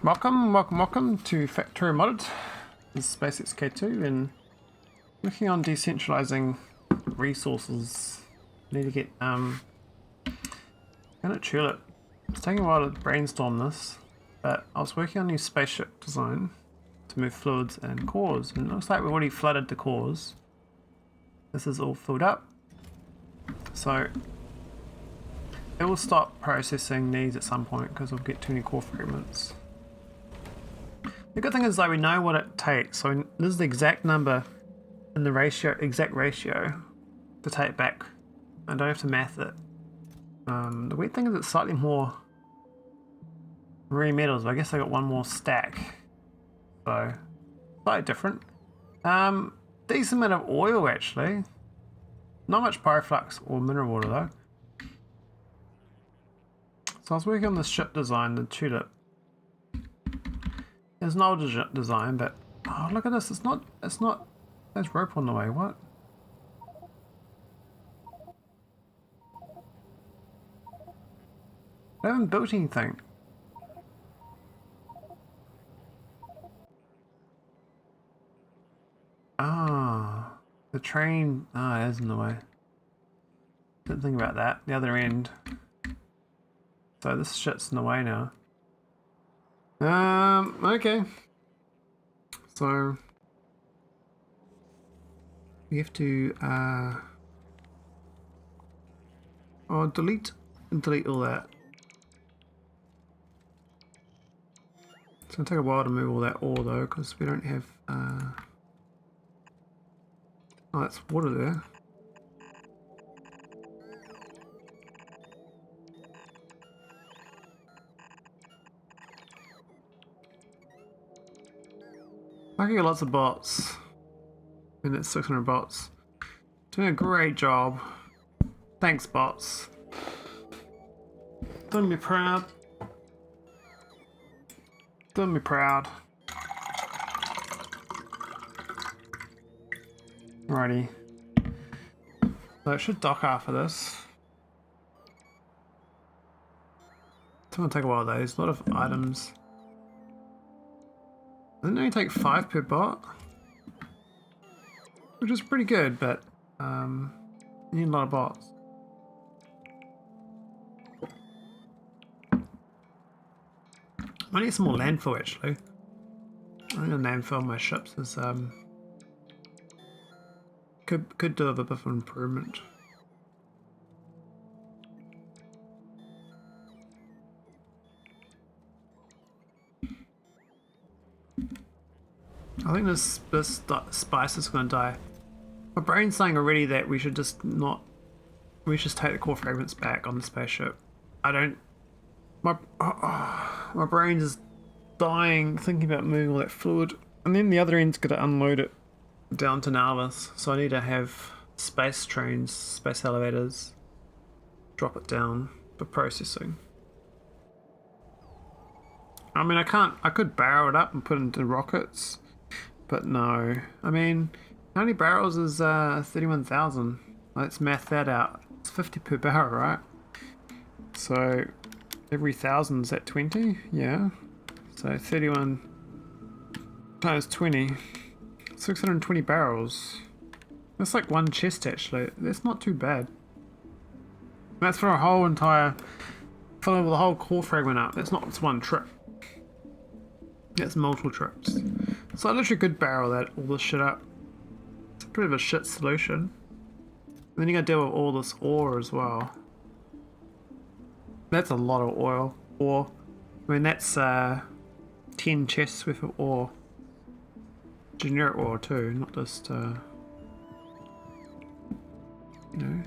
Welcome to Factorio Modded. This is SpaceX K2 and working on decentralizing resources. Need to get Tulip. It's taking a while to brainstorm this, but I was working on a new spaceship design to move fluids and cores, and it looks like we've already flooded the cores. This is all filled up, so it will stop processing these at some point because we'll get too many core fragments. The good thing is that we know what it takes, so this is the exact number and the exact ratio to take back. I don't have to math it. The weird thing is it's slightly more rare metals, but I guess I got one more stack, so slightly different. Decent amount of oil actually, not much pyroflux or mineral water though. So I was working on this ship design, the Tulip. There's an older design, but oh look at this! It's not. There's rope on the way. What? I haven't built anything. Ah, the train. Ah, it is in the way. Didn't think about that. The other end. So this shit's in the way now. Okay. So we have to delete all that. It's gonna take a while to move all that ore though, because we don't have oh, that's water there. I can get lots of bots. And it's 600 bots. Doing a great job. Thanks, bots. Don't be proud. Don't be proud. Alrighty. So it should dock after this. It's gonna take a while though. There's a lot of items. I think they only take 5 per bot, which is pretty good, but you need a lot of bots. I need some more landfill actually. I think the landfill on my ships is could do with a bit of improvement. I think this spice is going to die. My brain's saying already that we should just take the core fragments back on the spaceship. My brain is dying thinking about moving all that fluid, and then the other end's going to unload it down to Narvis. So I need to have space trains, space elevators, drop it down for processing. I mean, I could barrel it up and put it into rockets. But no, I mean, how many barrels is 31,000? Let's math that out. It's 50 per barrel, right? So every 1,000 is at 20, yeah. So 31 times 20, 620 barrels. That's like one chest actually. That's not too bad. That's for a whole entire, filling the whole core fragment up. That's not just one trip. That's multiple trips. So I literally could barrel all this shit up. It's a bit of a shit solution. And then you gotta deal with all this ore as well. That's a lot of oil. Ore. I mean that's 10 chests worth of ore. Generic ore too, not just you know.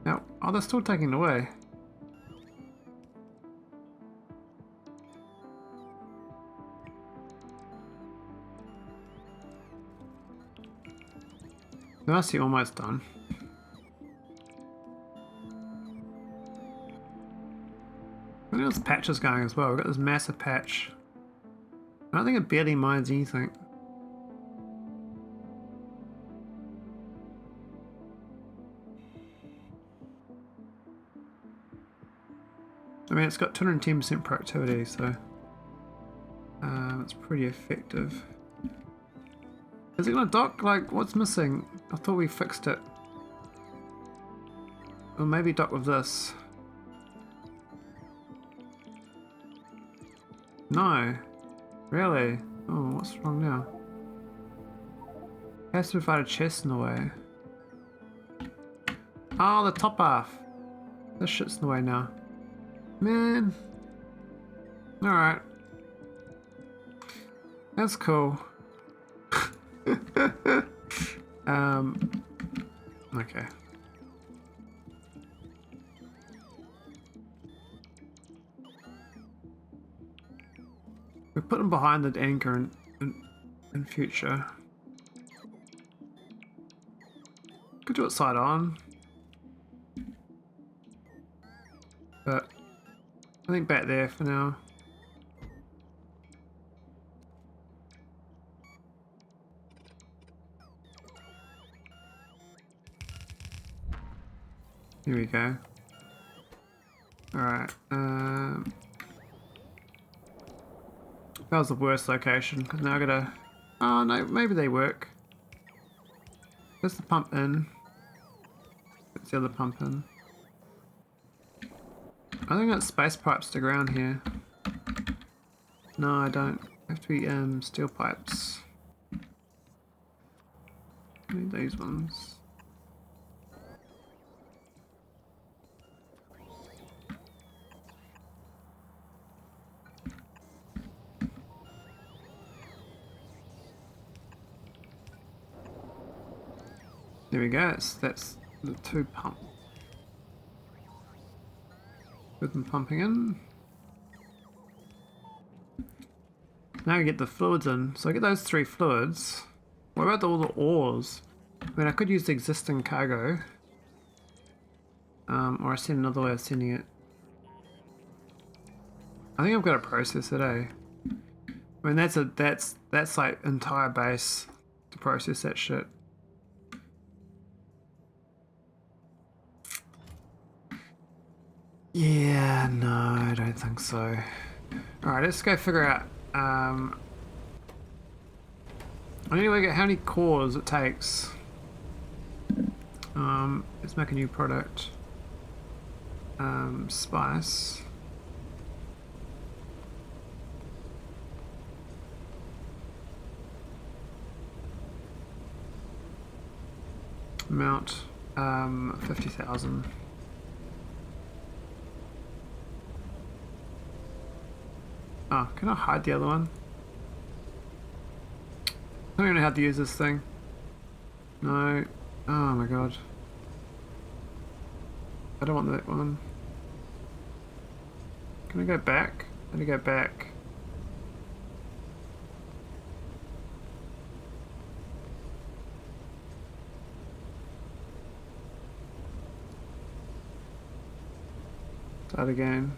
Now, oh, they're still taking it away. That's almost done. I think this patch is going as well. We've got this massive patch. I don't think it barely mines anything. I mean, it's got 210% productivity, so It's pretty effective. Is it gonna dock? Like, what's missing? I thought we fixed it. Or maybe dock with this. No. Really? Oh, what's wrong now? Has to provide a chest in the way. Oh, the top half. This shit's in the way now. Man. Alright. That's cool. Okay. We put them behind the anchor in future. Could do it side on. But I think back there for now. Here we go. Alright, that was the worst location, because now I gotta... Oh no, maybe they work. There's the pump in. That's the other pump in. I think that's space pipes to ground here. No, I don't. Have to be steel pipes. I need these ones. There we go, that's the two pump. With them pumping in. Now I get the fluids in. So I get those 3 fluids. What about all the ores? I mean, I could use the existing cargo. Or I send another way of sending it. I think I've got to process it, eh? I mean, that's like entire base to process that shit. Yeah, no, I don't think so. Alright, let's go figure out, I need to work out how many cores it takes. Let's make a new product. Spice. Amount, 50,000. Oh, can I hide the other one? I don't even know how to use this thing. No. Oh my god. I don't want that one. Can I go back? How do I go back? Start again.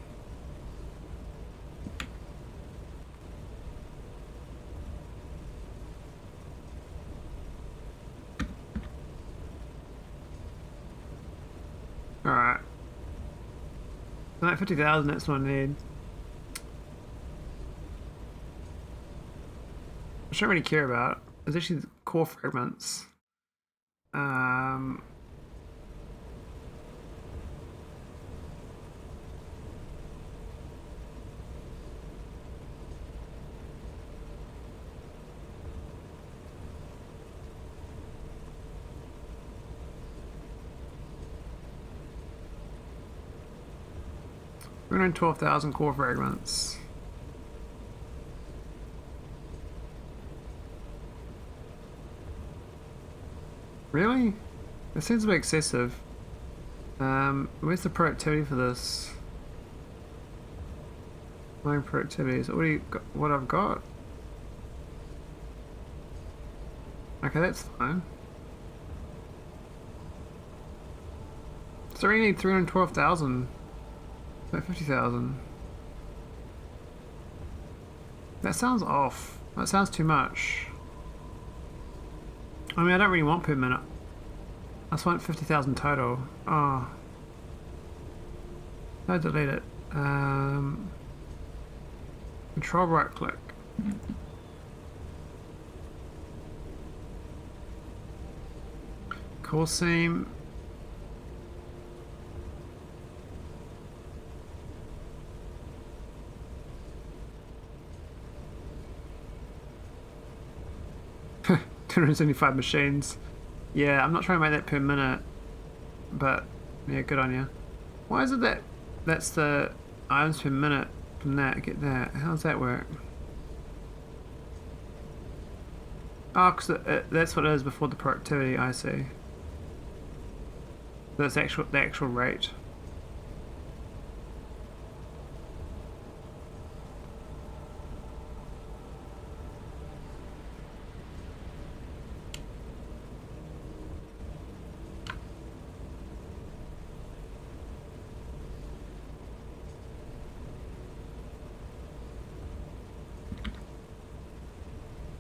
Alright. So that 50,000, that's what I need. I don't really care about. It's actually the core fragments. We're going 12,000 core fragments. Really? That seems a bit excessive. Where's the productivity for this? My productivity is what I've got. Okay, that's fine. So we need 312,000. Like 50,000. That sounds off. That sounds too much. I mean, I don't really want per minute. I just want 50,000 total. Oh. No, delete it. Control right click. Core seam. Two 275 machines. Yeah, I'm not trying to make that per minute, but yeah, good on you. Why is it that that's the items per minute from that? Get that. How does that work? Oh, because that's what it is before the productivity. I see. That's the actual rate.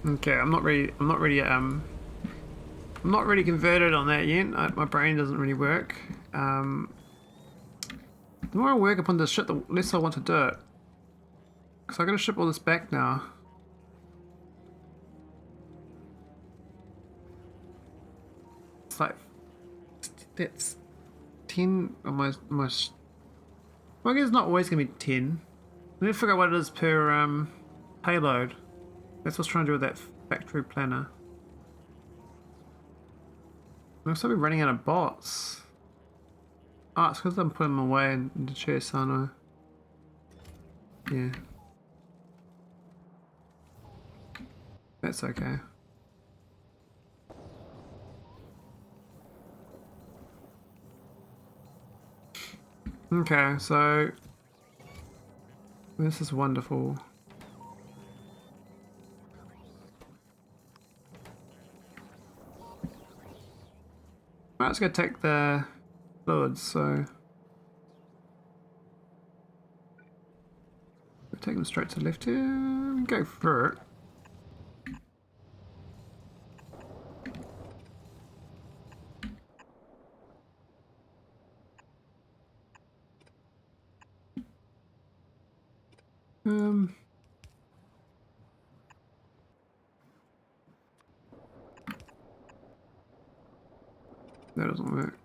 Okay, I'm not really converted on that yet. My brain doesn't really work. The more I work upon this shit, the less I want to do it. Because I gotta ship all this back now. It's like, that's 10 almost. Well, I guess it's not always gonna be 10. We need to figure out what it is per payload. That's what's trying to do with that factory planner. Looks like we're running out of bots. Oh, it's because I'm putting them away into chests, aren't I? Yeah. That's okay. Okay, so this is wonderful. Right, let's go take the fluids, so we'll take them straight to the left here, go through it. That doesn't work.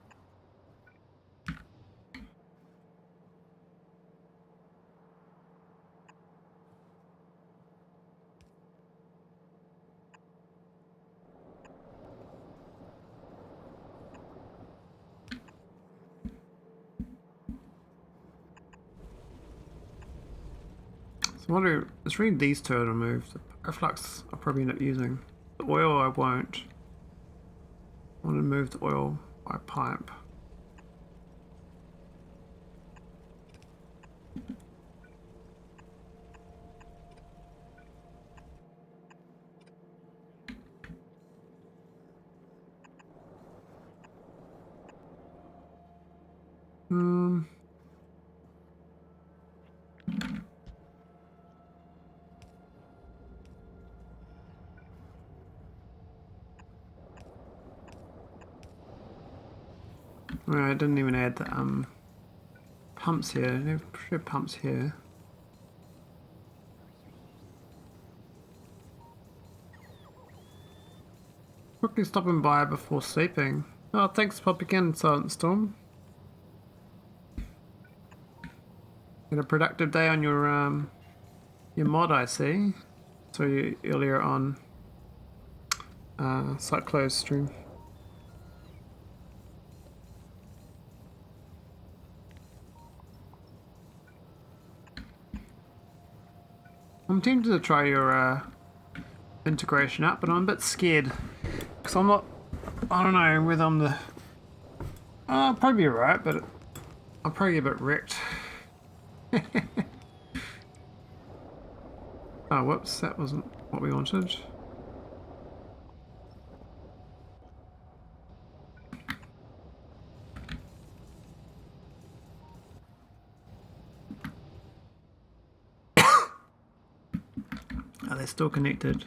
So what do, let's read these two are removed. The flux I'll probably end up using. The oil I won't. I want to move the oil by pipe. I didn't even add the pumps here. I have pumps here. Quickly stopping by before sleeping. Oh, thanks for popping in, Silent Storm. Had a productive day on your mod, I see. Saw you earlier on site close stream. I'm tempted to try your integration up, but I'm a bit scared because I'm not. I don't know whether I'm the. I'll probably be alright, but I'll probably get a bit wrecked. Oh, whoops! That wasn't what we wanted. Are they still connected?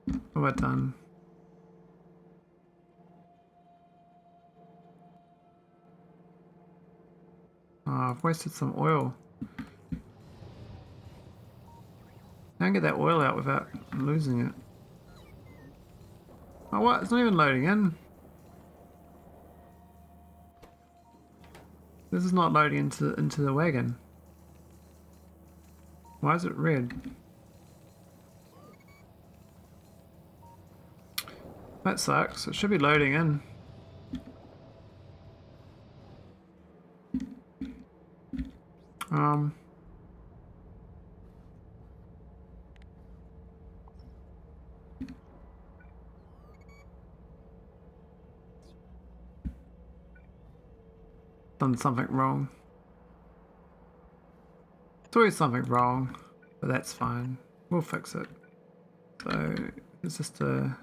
What have I done? Oh, I've wasted some oil. Can't get that oil out without losing it. Oh what? It's not even loading in. This is not loading into the wagon. Why is it red? That sucks. It should be loading in. Done something wrong. It's always something wrong, but that's fine. We'll fix it. So it's just a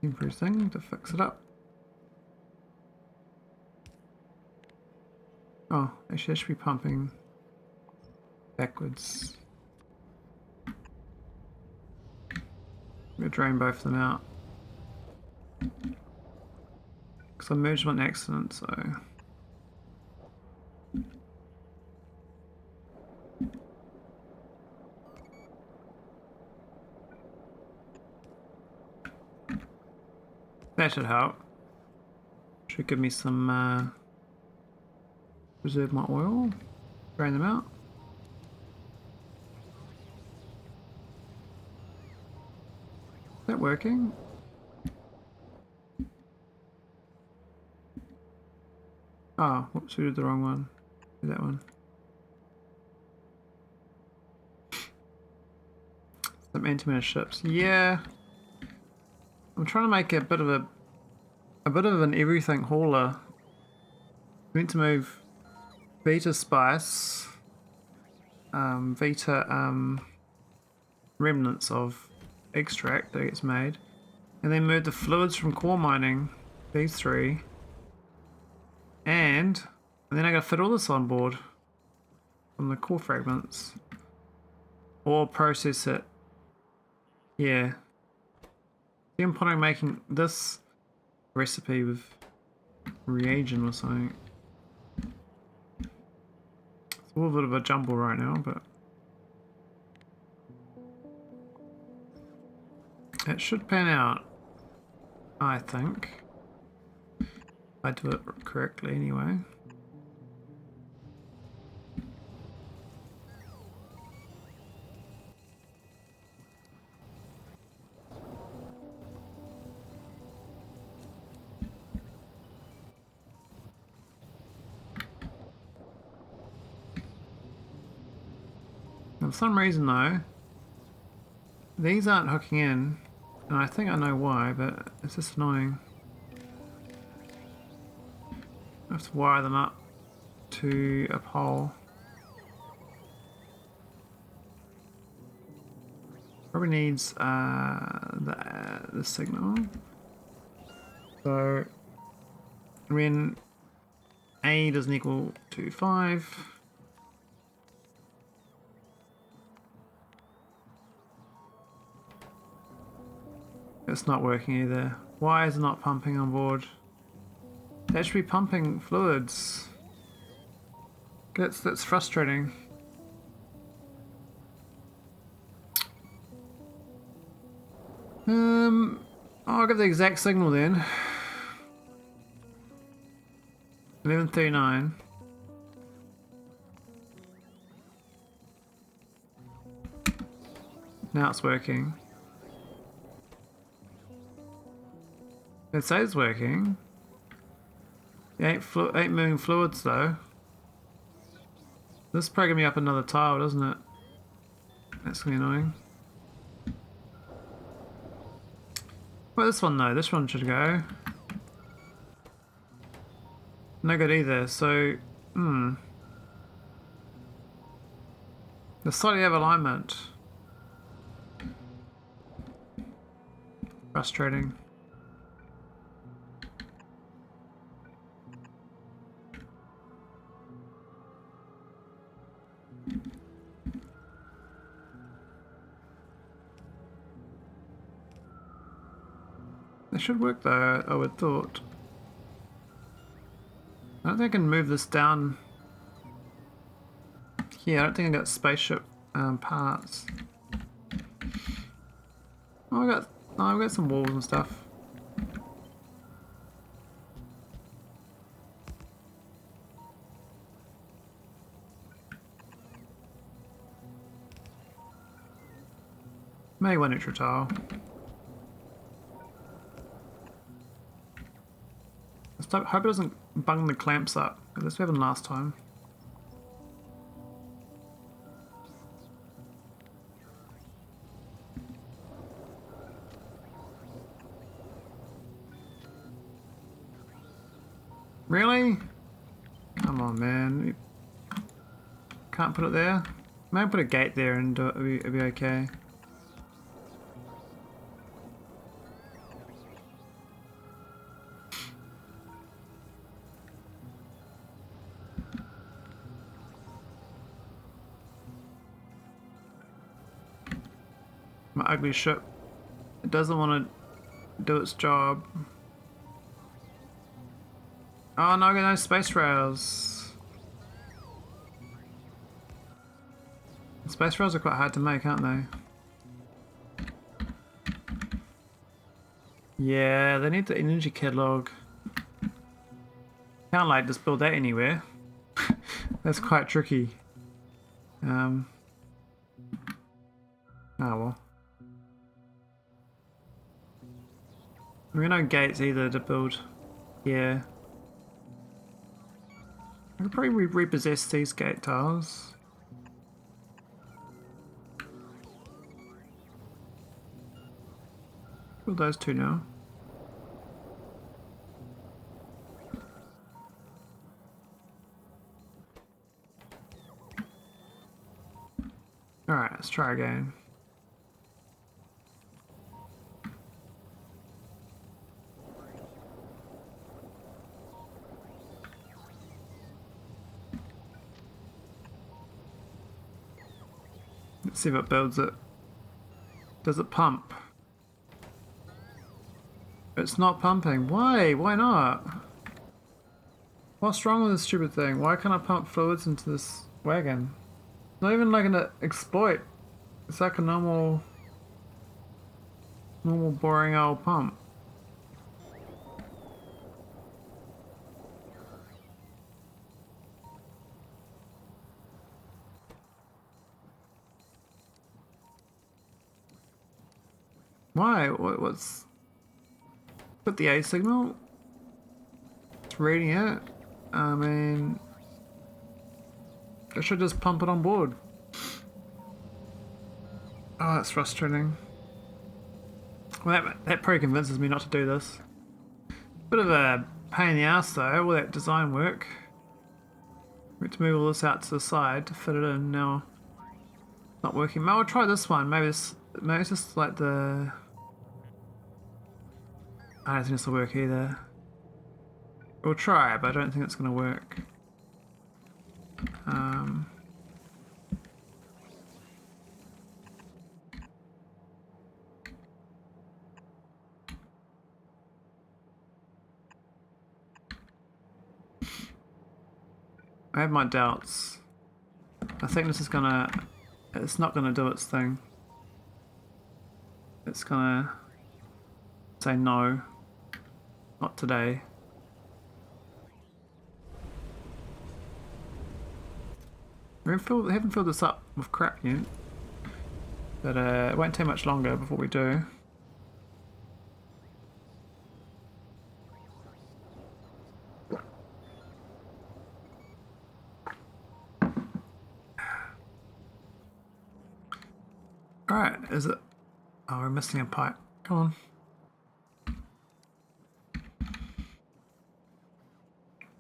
temporary thing to fix it up. Oh, actually I should be pumping backwards. I'm gonna drain both of them out. Because I merged them on accident, so. That should help. Should give me some reserve my oil, drain them out. Is that working? Oh, whoops, we did the wrong one. Do that one. Some antimatter ships. Yeah. I'm trying to make a bit of an everything hauler. Meant to move Vita spice, Vita remnants of extract that gets made, and then move the fluids from core mining, these three, and then I gotta fit all this on board from the core fragments, or process it. Yeah. See, I'm planning on making this recipe with reagent or something. It's a little bit of a jumble right now, but it should pan out, I think. If I do it correctly anyway. For some reason though, these aren't hooking in, and I think I know why, but it's just annoying. I have to wire them up to a pole. Probably needs the signal. So when A doesn't equal to 5, it's not working either. Why is it not pumping on board? That should be pumping fluids. That's frustrating. I'll give the exact signal then. 11:39. Now it's working. It says working. It ain't moving fluids though. This is probably gonna be up another tile, doesn't it? That's gonna be annoying. Well, this one though, this one should go. No good either, so, the slightly out of alignment. Frustrating. That should work though, I would thought. I don't think I can move this down here. I don't think I got spaceship parts. Oh, I've got some walls and stuff. Maybe one extra tile. I hope it doesn't bung the clamps up. This happened last time. Really? Come on, man. Can't put it there? Maybe put a gate there and do it. It'll be okay. My ugly ship. It doesn't want to do its job. Oh no, I got no space rails. Space rails are quite hard to make, aren't they? Yeah, they need the energy catalog. Can't like just build that anywhere. That's quite tricky. Oh well. We've got no gates either to build. Yeah. I could probably repossess these gate tiles. Build those two now. Alright, let's try again. Let's see if it builds it. Does it pump? It's not pumping. Why? Why not? What's wrong with this stupid thing? Why can't I pump fluids into this wagon? Not even like an exploit. It's like a normal boring old pump. Why? What's... Put the A signal? It's reading it. I mean... I should just pump it on board. Oh, that's frustrating. Well, that probably convinces me not to do this. Bit of a pain in the ass though, all that design work. We have to move all this out to the side to fit it in now. Not working. Maybe I'll try this one. Maybe it's just like the... I don't think this will work either. We'll try, but I don't think it's going to work. I have my doubts. I think this is gonna... It's not gonna do its thing. It's gonna say no. Not today. We haven't filled this up with crap yet. But it won't take much longer before we do. Alright, is it... Oh, we're missing a pipe. Come on.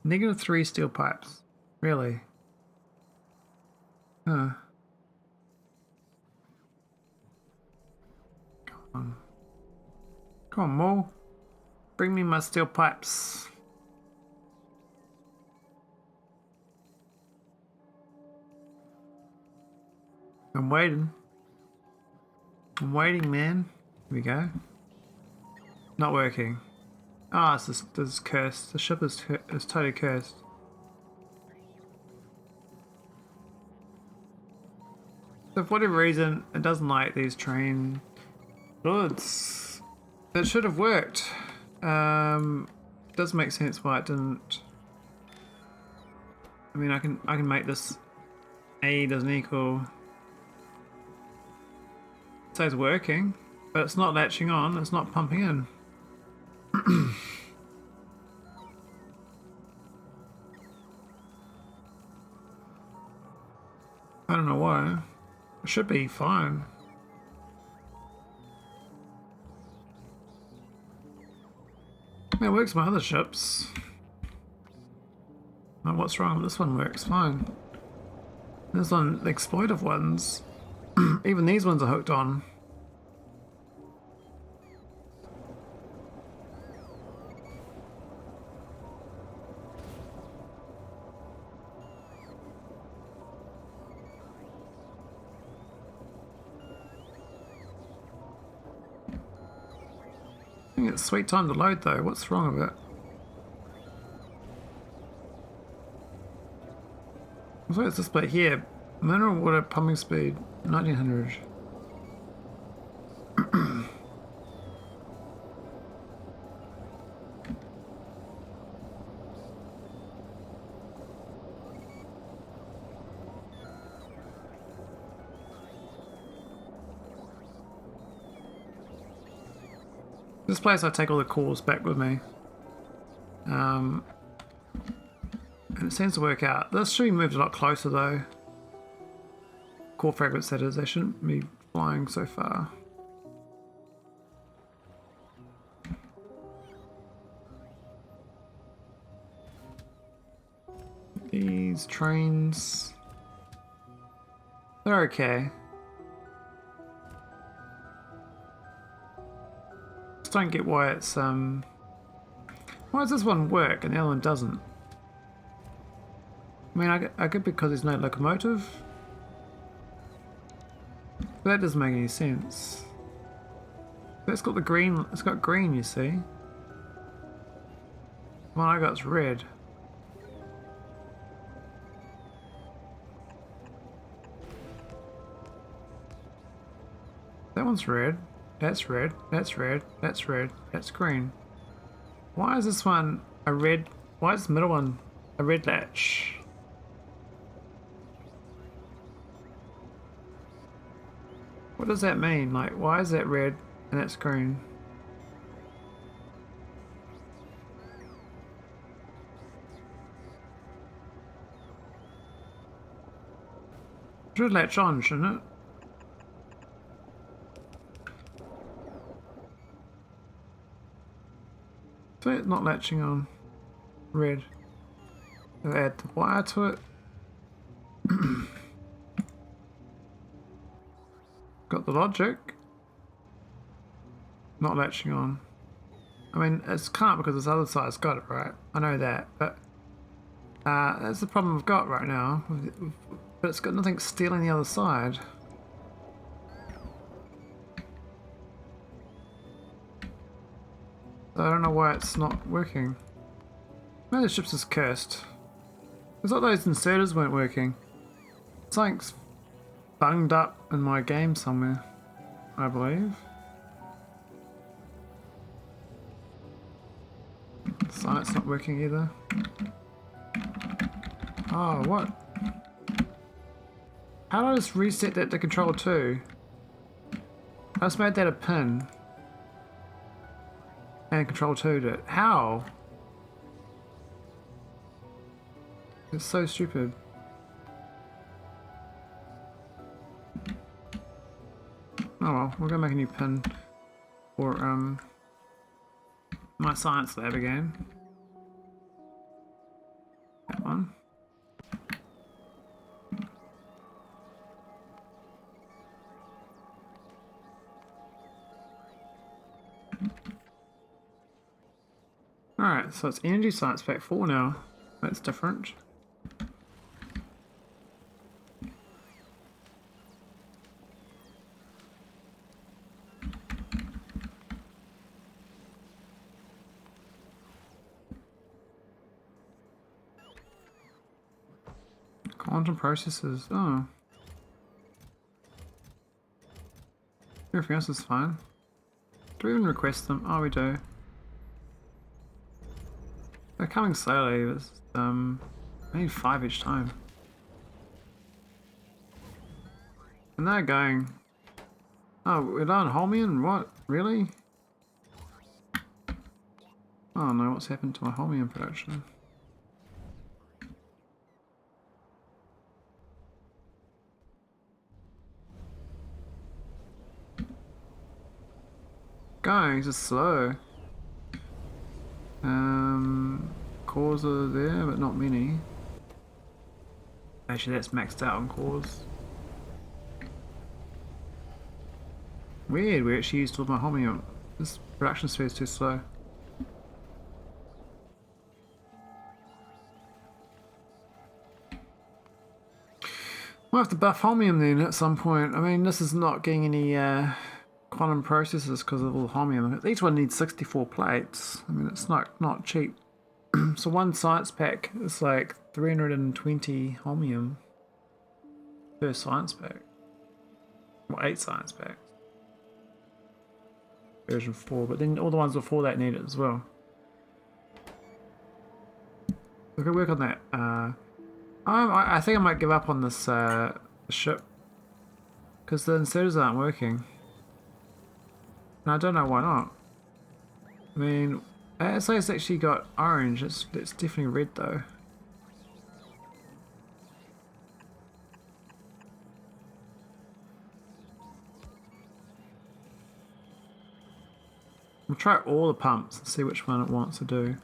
-3 steel pipes. Really? Huh. Come on. Come on, Mo. Bring me my steel pipes. I'm waiting. I'm waiting, man. Here we go. Not working. Ah, oh, this is cursed. The ship is totally cursed. So for whatever reason, it doesn't like these train fluids. It should have worked. It does make sense why it didn't. I mean, I can make this A doesn't equal. So it's working, but it's not latching on. It's not pumping in. I don't know why. It should be fine. It works with my other ships. Oh, what's wrong? This one works fine. This one, the exploitive ones, even these ones are hooked on. I think it's sweet time to load though. What's wrong with it? So it's display here. Mineral water pumping speed 1900. This place I take all the cores back with me. And it seems to work out. This should be moved a lot closer though. Core fragments that is, they shouldn't be flying so far. These trains, they're okay. Just don't get why it's why does this one work and the other one doesn't? I mean, I get because there's no locomotive. But that doesn't make any sense. But it's got the green, it's got green, you see. The one I got's red. That one's red, that's red, that's red, that's red, that's green. Why is this one a red, why is the middle one a red latch? What does that mean? Like, why is that red and that's green? It should latch on, shouldn't it? So it's not latching on. Red. I'll add the wire to it. Got the logic. Not latching on. I mean, it's can't because this other side's got it, right? I know that, but that's the problem we've got right now. But it's got nothing stealing the other side. So I don't know why it's not working. Maybe the ship's just cursed. It's like those inserters weren't working. Something's bunged up in my game somewhere, I believe. Science not working either. Oh, what? How do I just reset that to control 2? I just made that a pin. And control 2'd it. How? It's so stupid. Oh well, we're gonna make a new pin for my science lab again. That one. Alright, so it's energy science pack 4 now. That's different. Quantum processes. Oh. Everything else is fine. Do we even request them? Oh, we do. They're coming slowly, but I need 5 each time. And they're going... Oh, we're done holmium? What? Really? Oh no, what's happened to my holmium production? Going just slow. Cores are there, but not many. Actually, that's maxed out on cores. Weird, we actually used all my holmium. This production speed is too slow. We'll have to buff holmium then at some point. I mean, this is not getting any quantum processors because of all the holmium. Each one needs 64 plates. I mean, it's not cheap. So one science pack is like 320 holmium per science pack. Well, 8 science packs. Version 4, but then all the ones before that need it as well. We could work on that. I think I might give up on this ship because the inserters aren't working. And I don't know why not. I mean, it's like it's actually got orange. It's definitely red though. We'll try all the pumps and see which one it wants to do.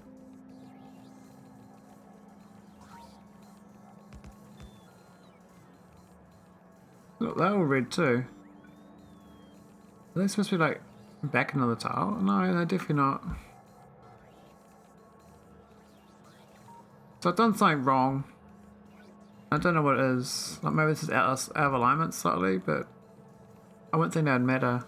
Look, they're all red too. Are they supposed to be like back another tile? No, they're definitely not. So I've done something wrong. I don't know what it is. Like maybe this is out of alignment slightly, but I wouldn't think that would matter.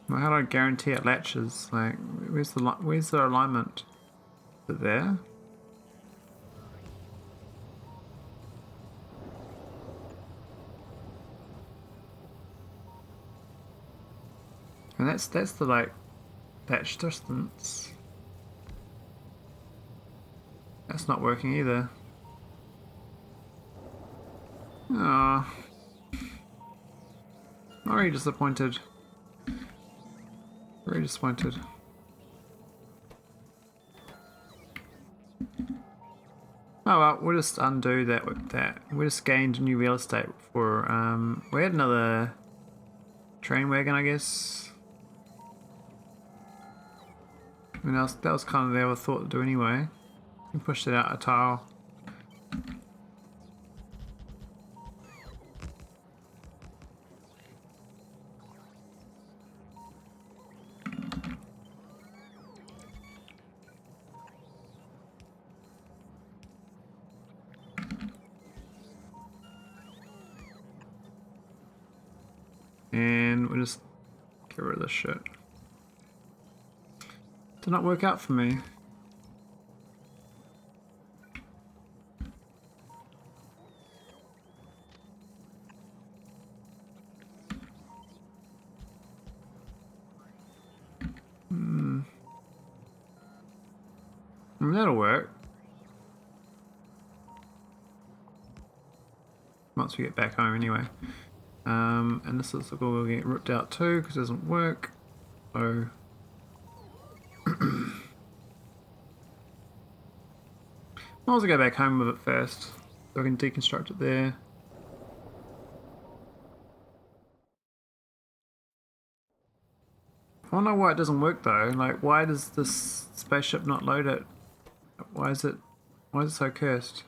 Well, how do I guarantee it latches? Like, where's the alignment? Is it there? And that's the like latch distance. That's not working either. Ah, very disappointed. Very disappointed. Oh well, we'll just undo that with that. We just gained new real estate for we had another train wagon, I guess. I mean that was kind of the other thought to do anyway. We pushed it out a tile. And we'll just get rid of this shit. Did not work out for me. I mean, that'll work. Once we get back home anyway. And this is will get ripped out too because it doesn't work. So might as well go back home with it first so I can deconstruct it there. I don't know why it doesn't work though. Like, why does this spaceship not load it? Why is it so cursed?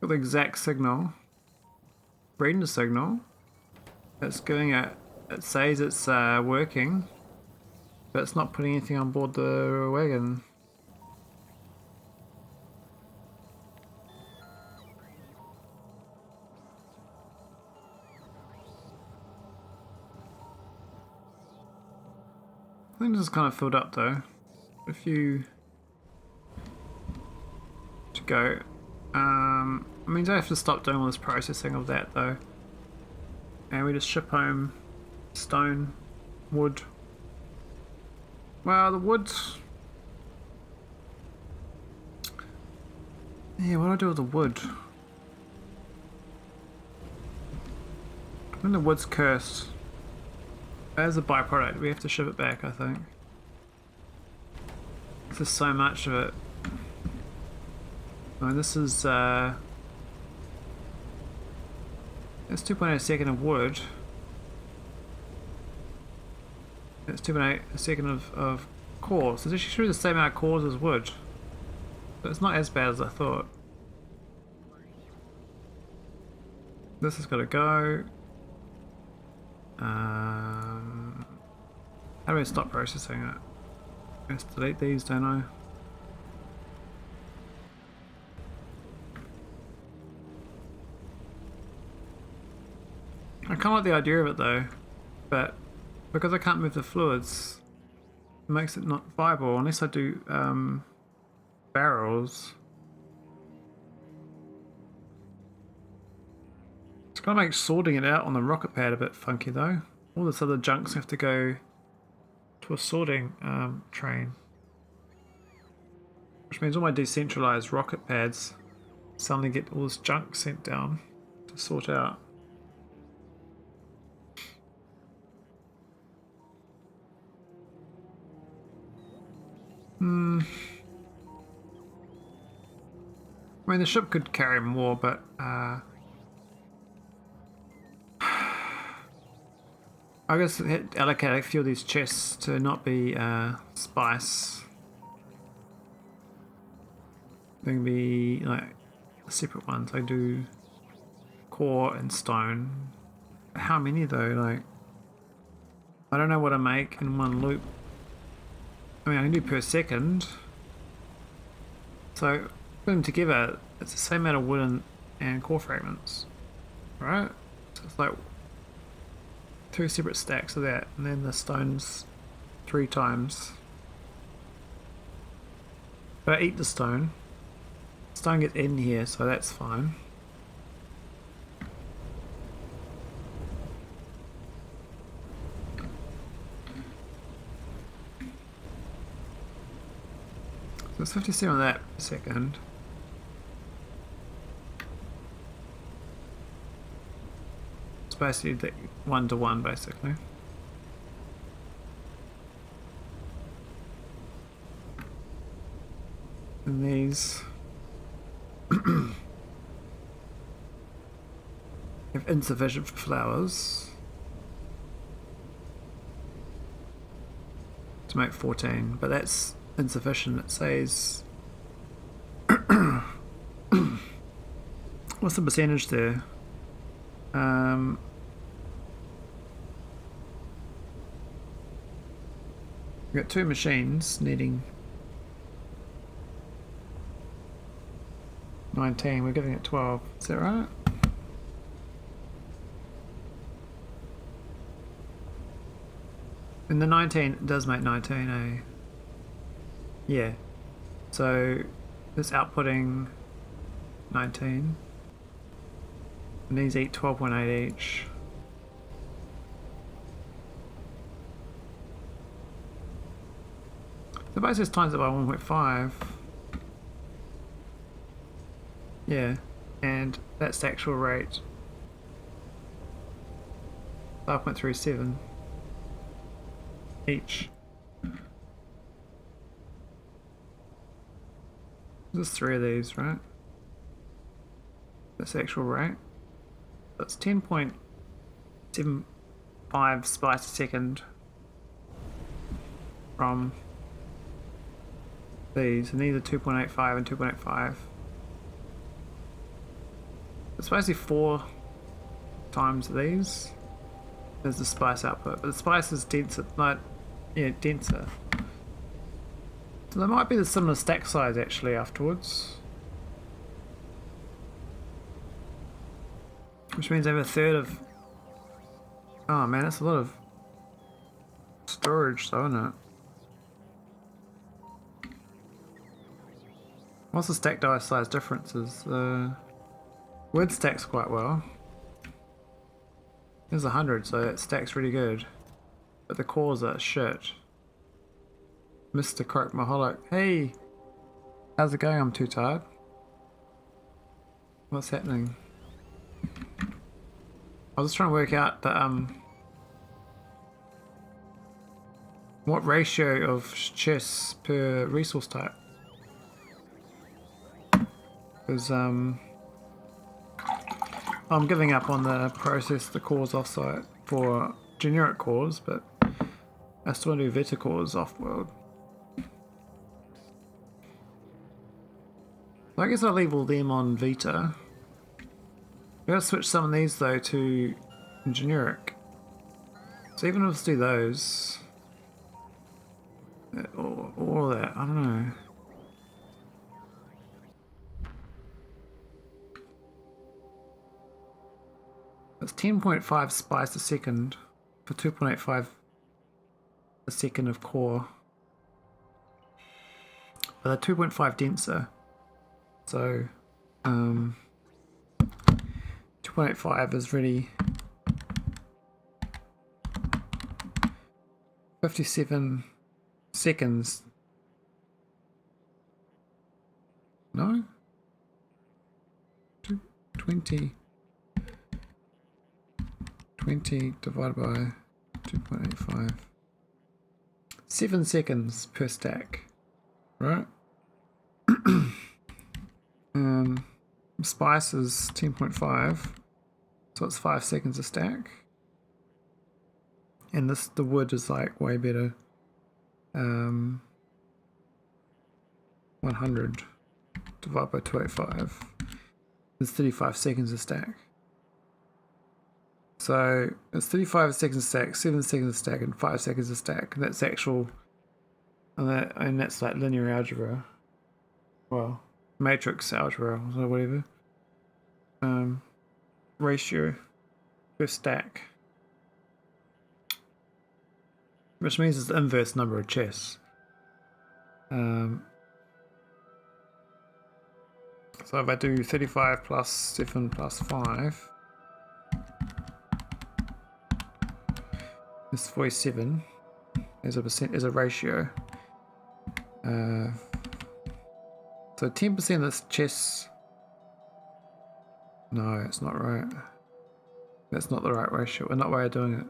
Got the exact signal. Reading the signal. It's giving it says it's working, but it's not putting anything on board the wagon. I think this is kind of filled up though. A few to go. I mean, I have to stop doing all this processing of that though. And we just ship home stone, wood. Well, the wood. Yeah, what do I do with the wood? When the wood's cursed, as a byproduct, we have to ship it back, I think. There's just so much of it. I mean, this is, that's 2.8 a second of wood. That's 2.8 a second of cores. It's actually the same amount of cores as wood. But it's not as bad as I thought. This has got to go. How do I stop processing it? I have to delete these, don't I? I kind of like the idea of it though, but because I can't move the fluids, it makes it not viable unless I do barrels. It's gonna make sorting it out on the rocket pad a bit funky though. All this other junks have to go to a sorting train, which means all my decentralized rocket pads suddenly get all this junk sent down to sort out. I mean, the ship could carry more, but I guess allocate a few of these chests to not be spice. They can be like separate ones. I do core and stone. How many though? Like, I don't know what I make in one loop. I mean, I can do per second. So put them together, it's the same amount of wood and core fragments, right? So it's like 2 separate stacks of that, and then the stones 3 times. But I eat the stone. Stone gets in here, so that's fine. So it's 57 of that per second. It's basically 1 to 1, basically. And these have insufficient for flowers to make 14, but that's insufficient. It says what's the percentage there? We've got 2 machines needing 19. We're giving it 12. Is that right? And the 19 does make 19, eh? Yeah. So it's outputting 19. And these eat 12.8 each. So basically it's times it by 1.5. Yeah, and that's the actual rate. 5.37 each. There's 3 of these, right? That's the actual rate. That's 10.75 splice a second from these, and these are 2.85 and 2.85. It's basically 4 times these as the spice output, but the spice is denser, like, yeah, denser. So there might be the similar stack size actually afterwards, which means I have a third of. Oh man, that's a lot of storage, though, isn't it? What's the stack die size differences? Wood stacks quite well. There's 100, so it stacks really good. But the cores are shit. Mr. Croak Maholic. Hey! How's it going? I'm too tired. What's happening? I was just trying to work out the what ratio of chests per resource type. Because I'm giving up on the process the cores offsite for generic cores, but I still want to do Vita cores off-world. So I guess I'll leave all them on Vita. I'm going to switch some of these though to generic. So even if let's do those, all of that, I don't know. It's 10.5 spice a second for 2.85 a second of core. But they're 2.5 denser. So 2.85 is really 57 seconds. No? 20 divided by 2.85. 7 seconds per stack, right? Spice is 10.5, so it's 5 seconds a stack. And the wood is like way better. 100 divided by 285 is 35 seconds a stack. So it's 35 seconds a stack, 7 seconds a stack, and 5 seconds a stack. And that's actual, and that's like linear algebra. Well, matrix algebra or whatever. Ratio per stack. Which means it's the inverse number of chests. So if I do 35 plus 7 plus 5, it's 47 as a ratio. So 10% of this chests. No, it's not right. That's not the right ratio. We're not way of doing it.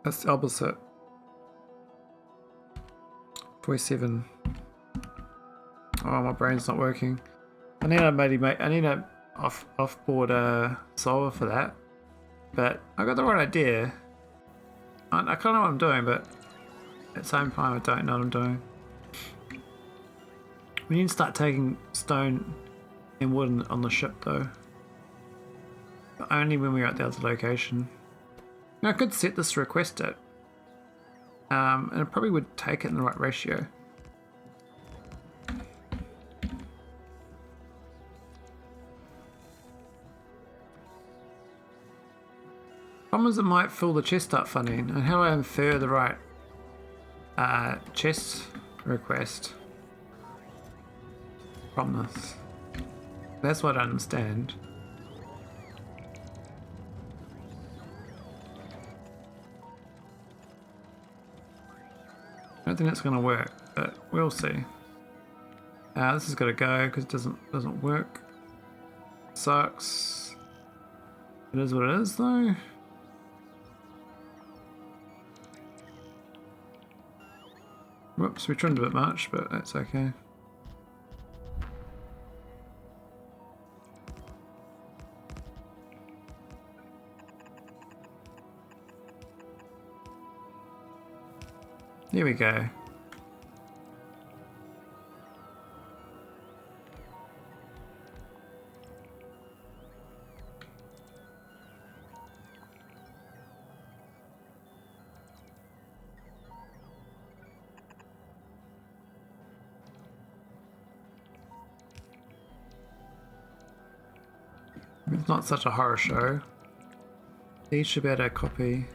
That's the opposite. 47. Oh, my brain's not working. I need a off-board solver for that. But I got the right idea. I kind of know what I'm doing, but at the same time I don't know what I'm doing. We need to start taking stone and wood on the ship though. But only when we're at the other location. Now I could set this to request it. And it probably would take it in the right ratio. Problem is it might fill the chest up funny. And how do I infer the right chest request from this? That's what I don't understand. I don't think that's going to work, but we'll see. This has got to go because it doesn't work. Sucks. It is what it is though. Whoops, we trimmed a bit much, but that's okay. Here we go. It's not such a horror show. These should be able to copy.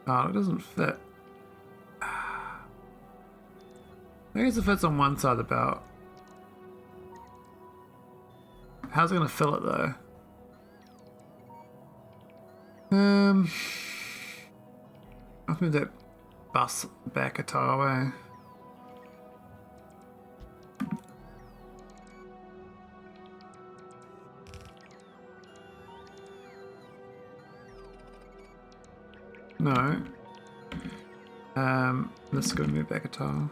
Oh, it doesn't fit. I guess it fits on one side of the belt. How's it gonna fill it though? I'll move that bus back a tile away. No. Let's go move back a tile.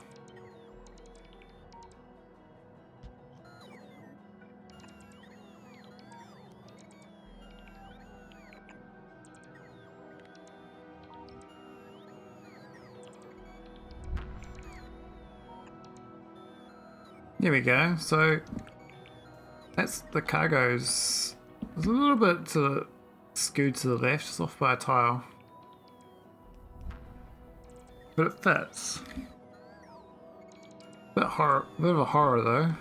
There we go. So that's the cargo's. There's a little bit skewed to the left, it's off by a tile. But it fits. Bit of a horror though.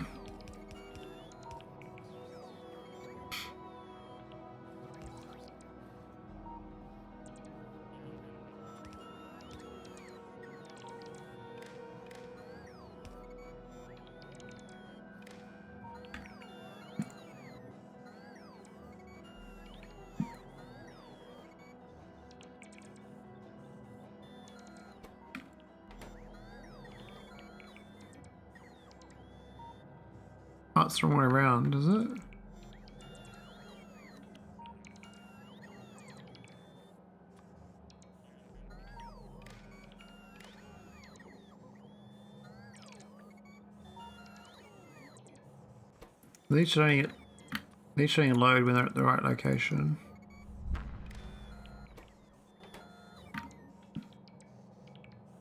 Oh, it's the wrong way around, is it? These showing load when they're at the right location.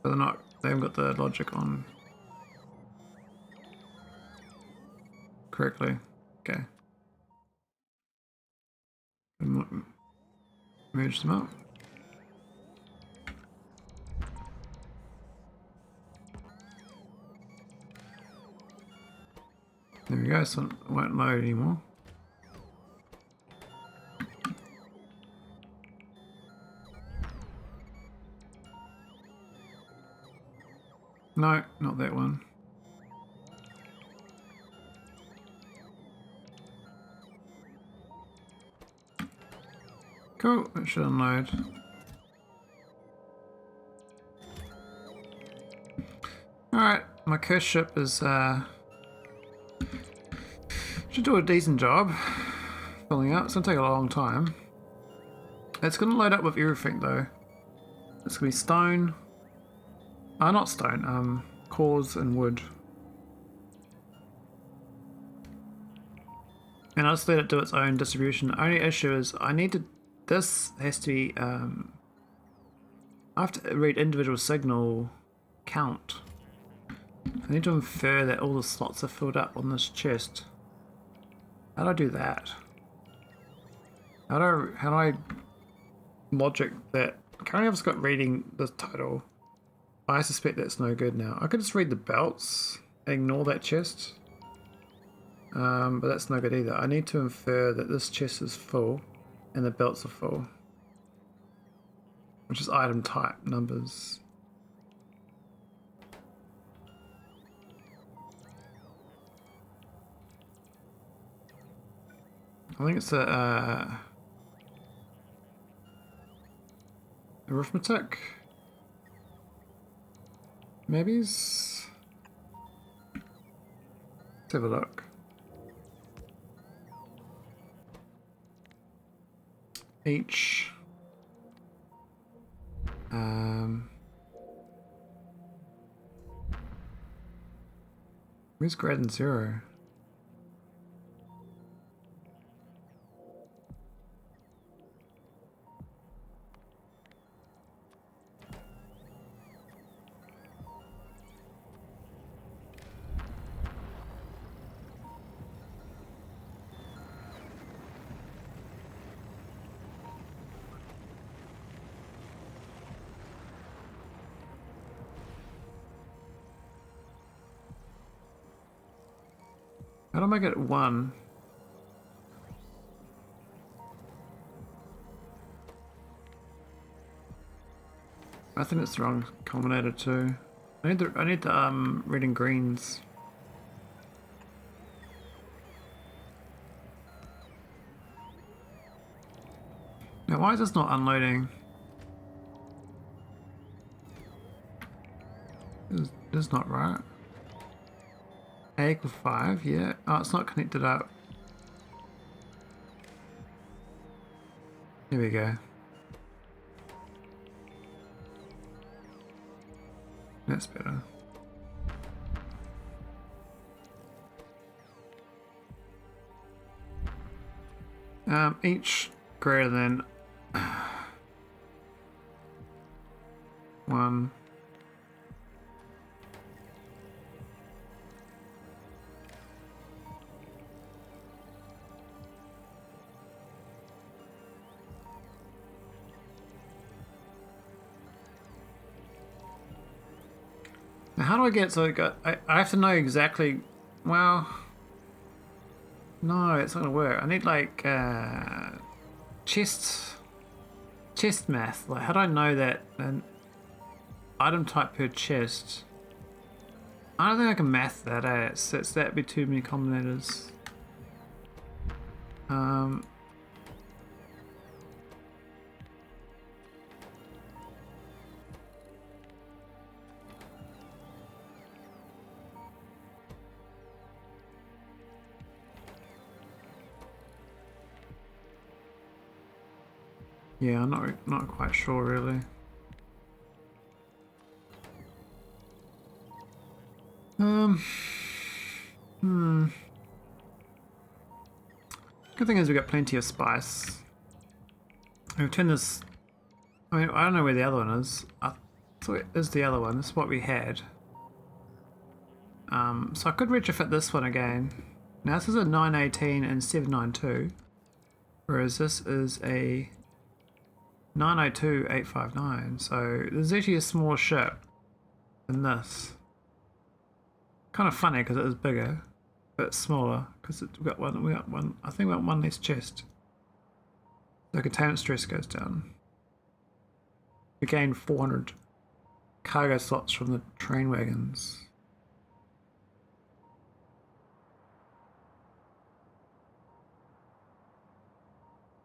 But they're not, they haven't got the logic on correctly. Okay. Merge them up. There we go, so it won't load anymore. No, not that one. Cool, that should unload. Alright, my cursed ship is should do a decent job filling up. It's gonna take a long time. It's gonna load up with everything though. It's gonna be stone. Not stone, cores and wood. And I'll just let it do its own distribution. The only issue is this has to be, I have to read individual signal count. I need to infer that all the slots are filled up on this chest. How do I do that? How do I logic that? Currently I've just got reading the title. I suspect that's no good now. I could just read the belts, ignore that chest. But that's no good either. I need to infer that this chest is full and the belts are full. Which is item type numbers. I think it's a arithmetic. Maybe. Let's have a look. Each where's greater than 0? How do I make it 1? I think it's the wrong combinator too. I need the red and greens. Now why is this not unloading? This is not right. A equals 5, yeah. Oh, it's not connected up. Here we go. That's better. Each greater than 1. Now how do I get, so I have to know exactly, well, no, it's not gonna work. I need like chest math. Like how do I know that an item type per chest? I don't think I can math that out. That'd be too many combinators. Yeah, I'm not quite sure really. Good thing is we've got plenty of spice. We've turned this. I mean, I don't know where the other one is. I thought it is the other one. This is what we had. So I could retrofit this one again. Now this is a 918 and 792, whereas this is a 902 859. So there's actually a smaller ship than this. Kind of funny because it is bigger, but it's smaller because we got one. I think we got one less chest. The containment stress goes down. We gain 400 cargo slots from the train wagons.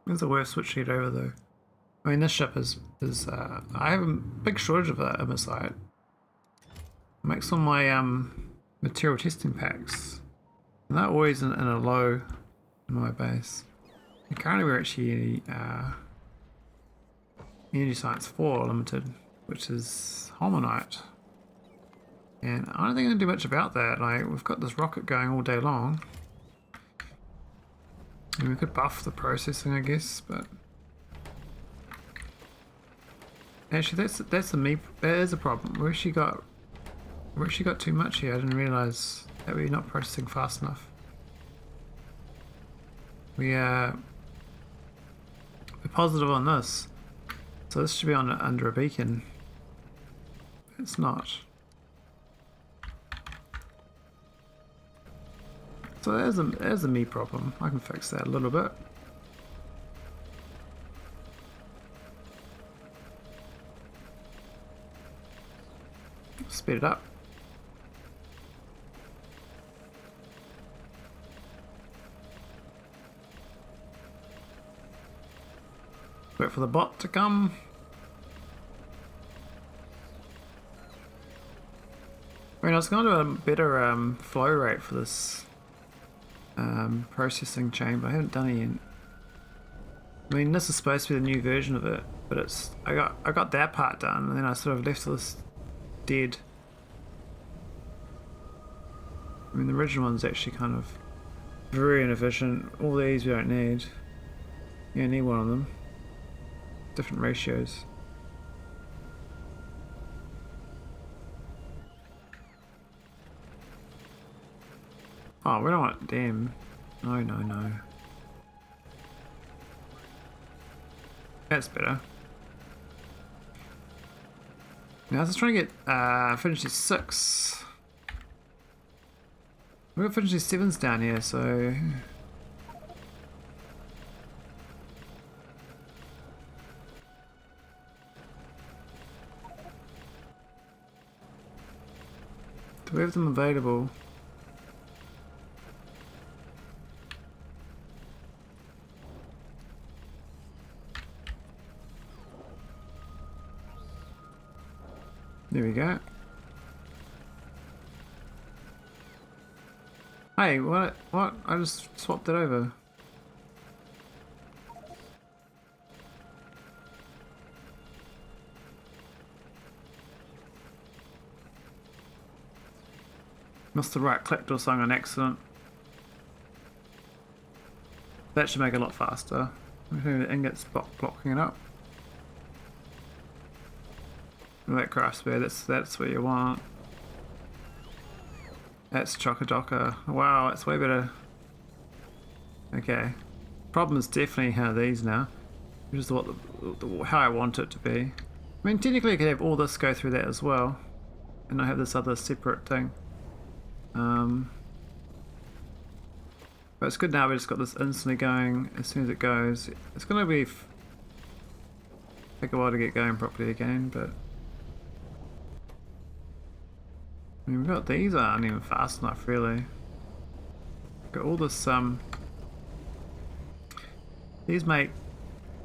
There's a worth switching it over though. I mean, this ship is I have a big shortage of that MSI. It makes all my material testing packs, and they're always in a low in my base. And currently we're actually Energy Science 4 limited, which is holminite, and I don't think I can do much about that. Like, we've got this rocket going all day long, and we could buff the processing, I guess, but actually that's the me. That is a problem. We actually got too much here. I didn't realise that we're not processing fast enough. We're positive on this, so this should be on under a beacon. It's not. So there's a me problem. I can fix that a little bit. Speed it up. Wait for the bot to come. I mean, I was going to do a better flow rate for this processing chain, but I haven't done it yet. I mean, this is supposed to be the new version of it, but it's I got that part done, and then I sort of left this dead. I mean, the original one's actually kind of very inefficient. All these we don't need. You don't need one of them. Different ratios. Oh, we don't want damn. No. That's better. Now let's try to get efficiency 6. We've got efficiency 7s down here, so we have them available. There we go. Hey, what? What? I just swapped it over. Must have right-clicked or something on accident. That should make it a lot faster. Maybe the ingots blocking it up. That Krastorio, that's what you want. That's chocker. Wow, that's way better. Okay. Problem is definitely how these now. Which is what how I want it to be. I mean, technically I could have all this go through that as well. And I have this other separate thing. But it's good now we just got this instantly going as soon as it goes. It's going to be take a while to get going properly again, but I mean, we've got these aren't even fast enough really. Got all this these make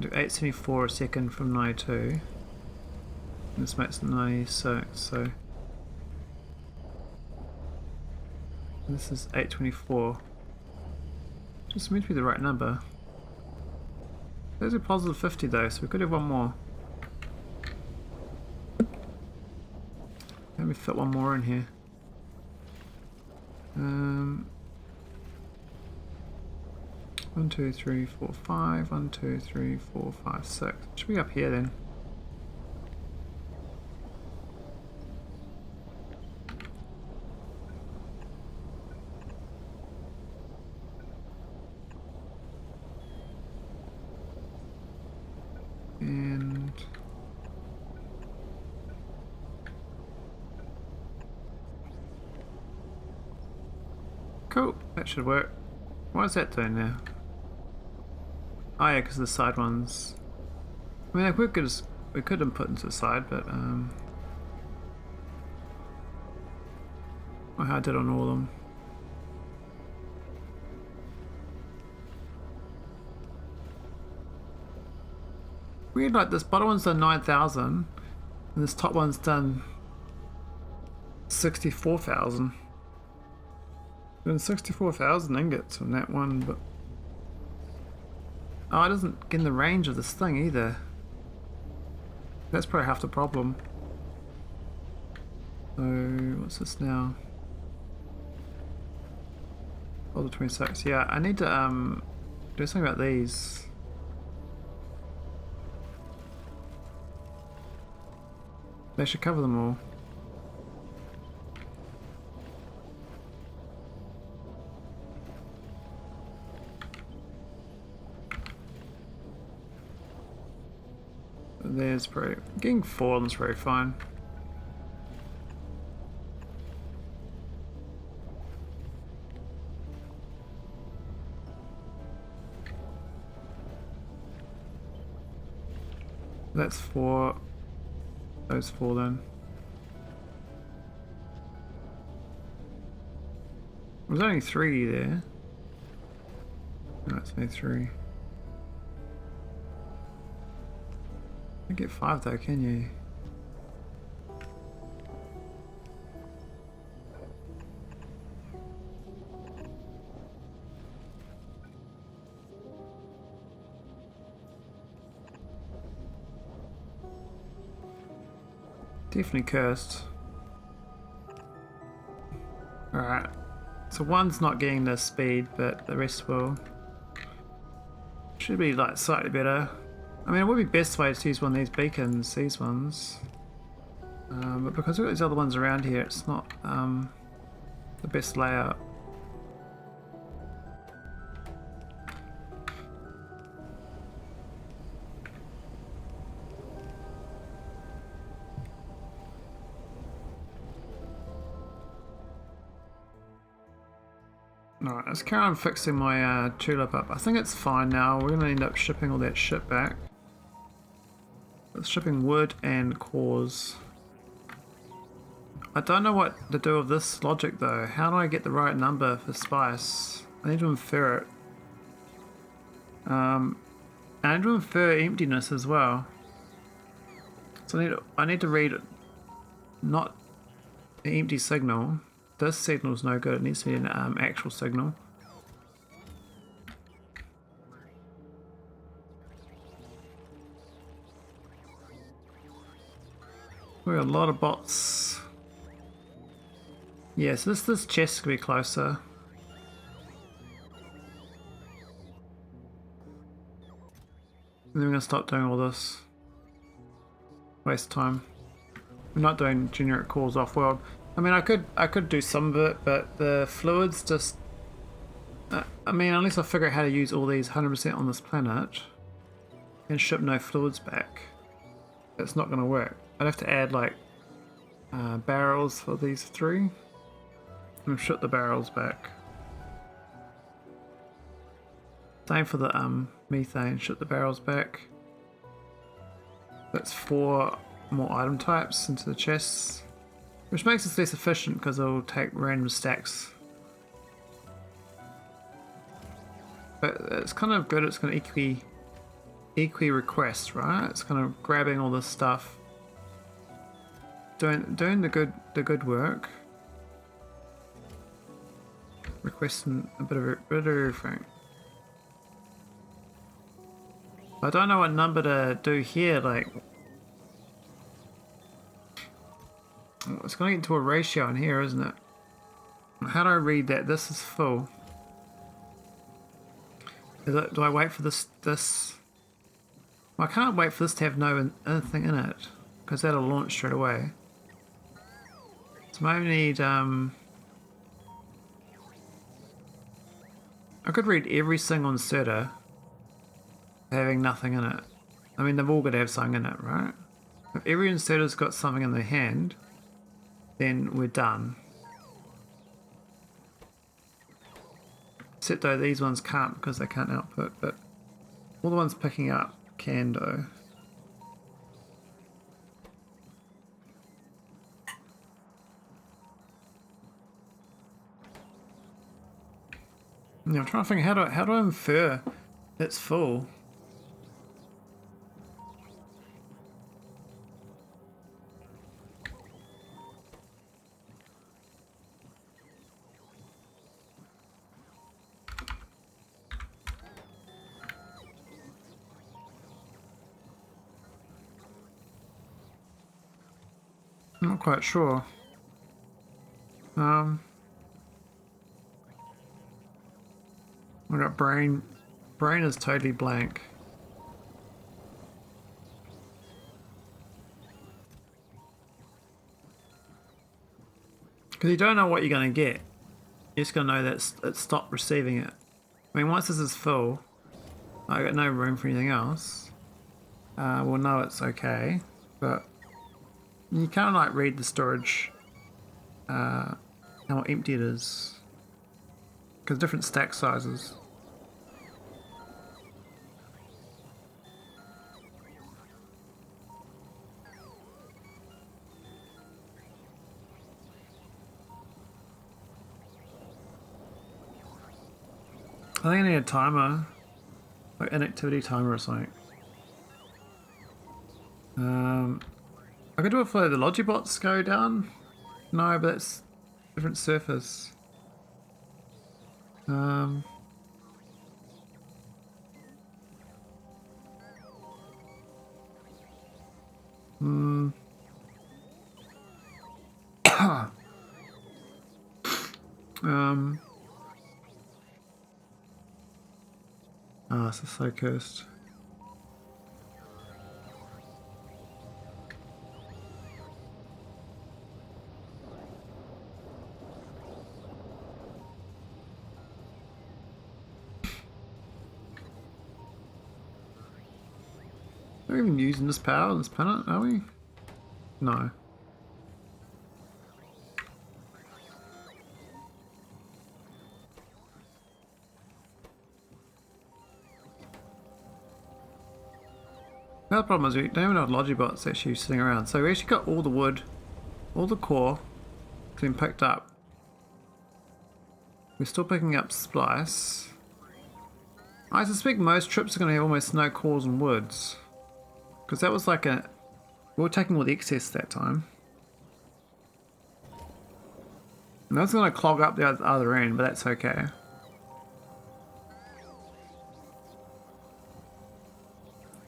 874 a second from 92. And this makes 96, so this is 824. Just meant to be the right number. There's a positive 50 though, so we could have one more. Let me fit one more in here. 1, 2, 3, 4, 5. 1, 2, 3, 4, 5, 6. Should be up here then. And cool, that should work. What is that doing now? Oh yeah, because the side ones. I mean, we could have put into the side, but oh, how I did on all of them. Weird, like this bottom one's done 9,000 and this top one's done 64,000. Been 64,000 ingots on that one, but oh, it doesn't get in the range of this thing either. That's probably half the problem. So what's this now? Oh, the 26. Yeah, I need to do something about these. They should cover them all. There's probably getting 4 of them's very fine. That's 4. Those 4 then. There's only 3 there. No, it's only 3. You get 5 though, can you? Definitely cursed. Alright. So one's not getting the speed, but the rest will. Should be like slightly better. I mean, it would be best way to use one of these beacons, these ones. But because we've got these other ones around here, it's not the best layout. Alright, let's carry on fixing my Tulip up. I think it's fine now. We're going to end up shipping all that shit back. It's shipping wood and cores. I don't know what to do with this logic though. How do I get the right number for spice? I need to infer it. I need to infer emptiness as well. So I need to read it, not an empty signal. This signal's no good. It needs to be an actual signal. We got a lot of bots. Yeah, so this chest could be closer. And then we're gonna stop doing all this. Waste time. We're not doing generic calls off world. I mean, I could do some of it, but the fluids just. I mean, unless I figure out how to use all these 100% on this planet, and ship no fluids back, it's not gonna work. I'd have to add like barrels for these 3, and ship the barrels back. Same for the methane, ship the barrels back. That's 4 more item types into the chests, which makes this less efficient because it'll take random stacks. But it's kind of good. It's going to equi request, right? It's kind of grabbing all this stuff, doing the good work, requesting a bit of everything. I don't know what number to do here, like... It's going to get into a ratio in here, isn't it? How do I read that? This is full. Do I wait for this? Well, I can't wait for this to have no anything in it, because that'll launch straight away. So maybe I need... I could read every single inserter having nothing in it. I mean, they've all got to have something in it, right? If every inserter's got something in their hand, then we're done. Except though these ones can't because they can't output, but all the ones picking up can do. Yeah, I'm trying to think how do I infer it's full. I'm not quite sure. I got brain. Brain is totally blank. Because you don't know what you're going to get. You're just going to know that it's stopped receiving it. I mean, once this is full, I got no room for anything else. We'll know it's okay, but you can't like read the storage, how empty it is, because different stack sizes. I think I need a timer, like inactivity timer or something. I could do it for the Logibots go down. No, but that's different surface. Hmm. Ah, this is so cursed. Are we even using this power on this planet, are we? No. The problem is we don't even have Logibots actually sitting around. So we actually got all the wood, all the core, It's been picked up. We're still picking up splice. I suspect most trips are going to have almost no cores and woods. Because that was like a... We were taking all the excess that time. And that's going to clog up the other end, but that's okay.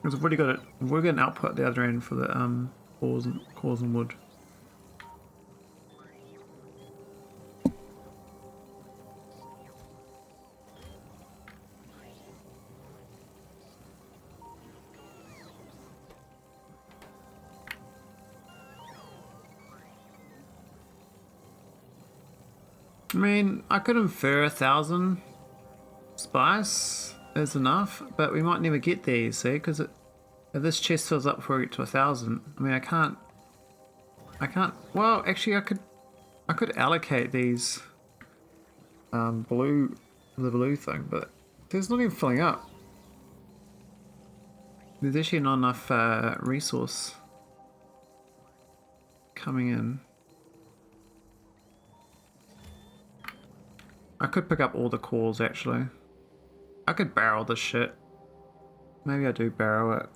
Because we've already got it. We're going to output the other end for the cores and wood. I mean, I could infer 1,000 spice is enough, but we might never get there, you see, because if this chest fills up before we get to 1,000, I mean, I can't, well, actually, I could allocate these, the blue thing, but there's not even filling up. There's actually not enough, resource coming in. I could pick up all the cores, actually. I could barrel this shit. Maybe I do barrel it.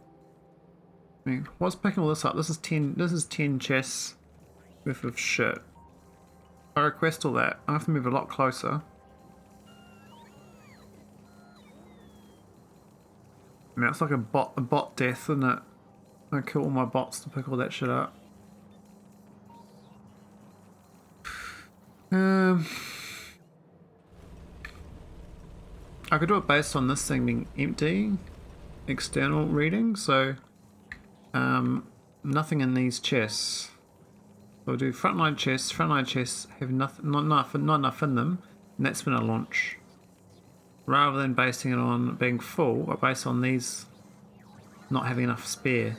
I mean, what's picking all this up? This is 10 chests worth of shit. I request all that. I have to move a lot closer. I mean, it's like a bot death, isn't it? I kill all my bots to pick all that shit up. I could do it based on this thing being empty, external reading, so nothing in these chests. So we'll do frontline chests have not enough in them, and that's when I launch. Rather than basing it on being full, I base on these not having enough spare.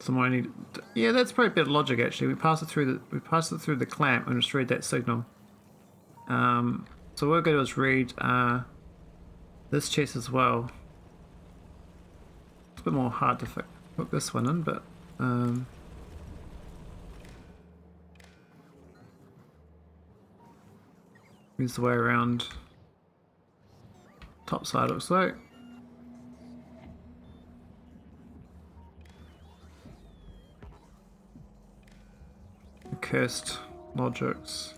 So I need, yeah, that's probably a bit of logic actually. We pass it through the clamp and just read that signal. So what we're going to do is read this chest as well. It's a bit more hard to hook this one in, but here's the way around. Top side looks like. Cursed logics.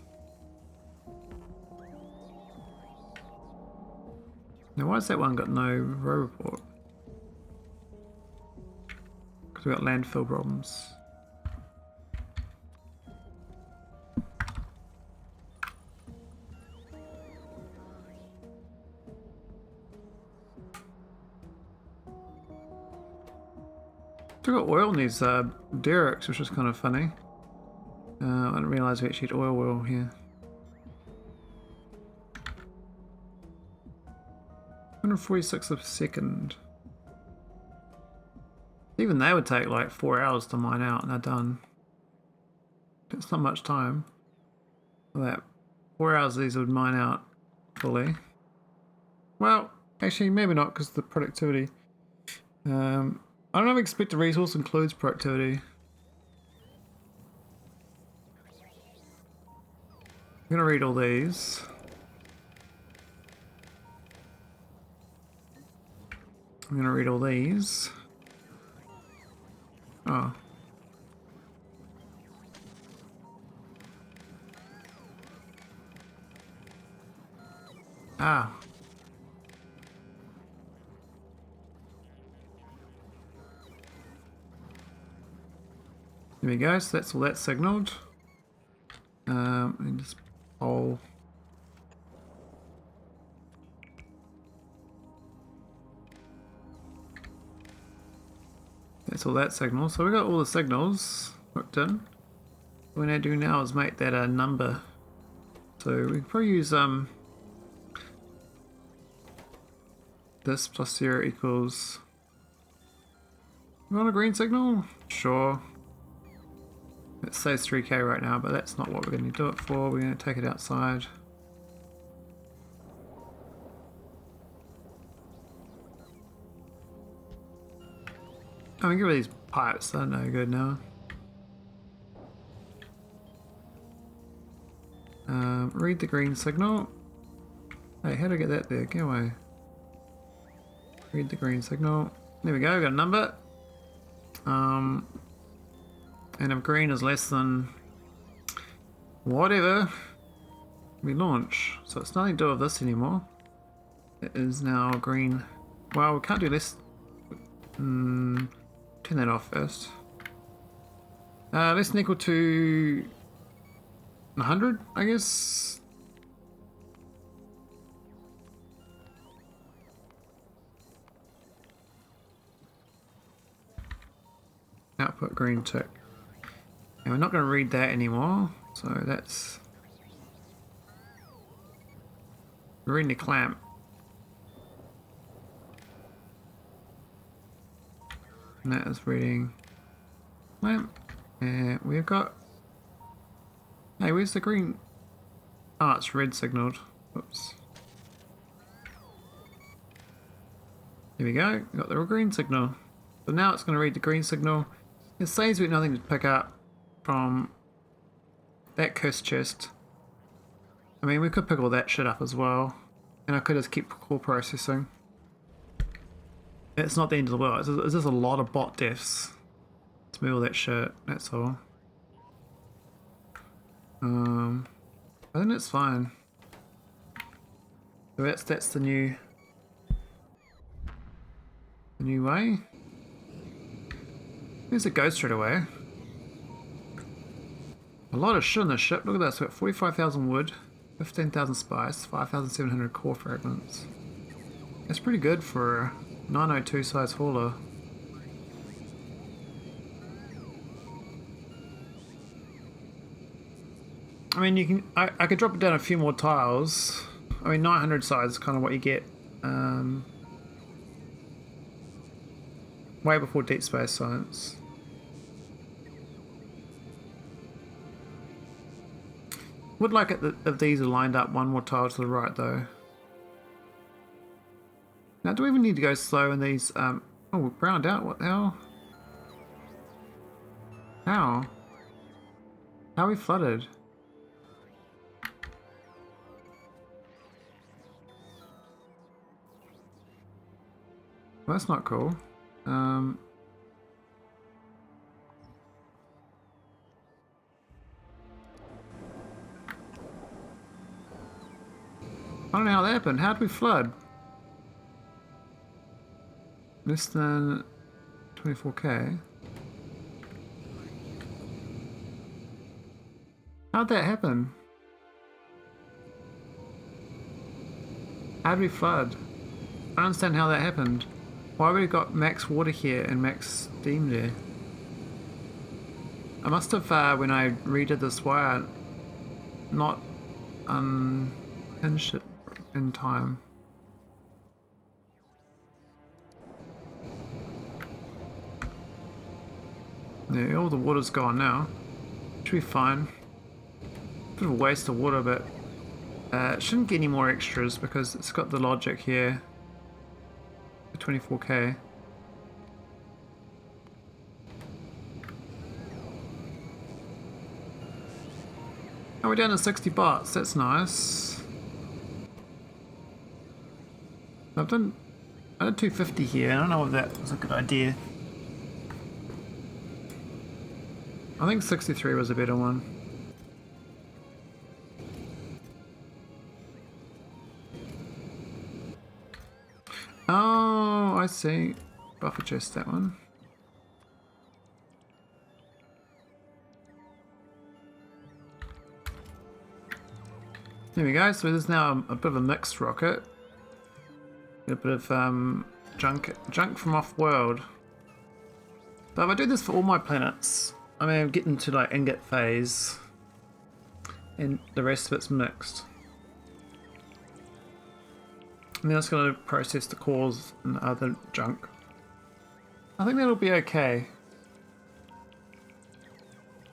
Now why has that one got no row report? Because we got landfill problems. We got oil in these derricks, which is kind of funny. I didn't realise we actually had oil well here. 146 a second. Even they would take like 4 hours to mine out and they're done. It's not much time for that. 4 hours these would mine out fully. Well, actually maybe not because of the productivity. I don't know if expected resource includes productivity. I'm gonna read all these. I'm gonna read all these. Oh. Ah. There we go, so that's all that signaled. And just poll. That's all that signal. So we got all the signals hooked in. What we're gonna do now is make that a number. So we can probably use this plus 0 equals. You want a green signal? Sure. It says 3k right now, but that's not what we're going to do it for. We're going to take it outside. I'm going to get rid of these pipes, they're no good now. Read the green signal. Hey, how do I get that there? Get away. Read the green signal. There we go, got a number. And if green is less than whatever, we launch. So it's nothing to do with this anymore. It is now green. Well, we can't do less. Turn that off first. Less than equal to 100, I guess. Output green tick. And we're not going to read that anymore. So that's reading the clamp. And that is reading clamp. And we've got. Hey, where's the green? Oh, it's red signaled. Whoops. There we go. We've got the green signal. So now it's going to read the green signal. It says we've nothing to pick up from that cursed chest. I mean, we could pick all that shit up as well. And I could just keep core processing. It's not the end of the world. It's just a lot of bot deaths to move all that shit. That's all. I think it's fine. So that's the new way. There's a go straight away. A lot of shit on the ship. Look at that. So we've got 45,000 wood, 15,000 spice, 5,700 core fragments. That's pretty good for a 902 size hauler. I mean, you can. I could drop it down a few more tiles. I mean, 900 size is kind of what you get. Way before Deep Space Science. Would like it if these are lined up one more tile to the right, though. Now, do we even need to go slow in these? Oh, we're browned out. What the hell? How? How are we flooded? Well, that's not cool. I don't know how that happened. How did we flood? Less than 24k. How'd that happen? How did we flood? I don't understand how that happened. Why have we got max water here and max steam there? I must have, when I redid this wire, not unhinged it in time. Yeah, all the water's gone now. Should be fine. Bit of a waste of water, but it shouldn't get any more extras because it's got the logic here. 24k. Oh, we're down to 60 bots. That's nice. I did 250 here. I don't know if that was a good idea. I think 63 was a better one. Oh, I see. Buffer chest, that one. There we go. So there's now a bit of a mixed rocket. A bit of junk from off-world. But if I do this for all my planets, I mean, I'm getting to like ingot phase, and the rest of it's mixed. And then it's going to process the cores and other junk. I think that'll be okay.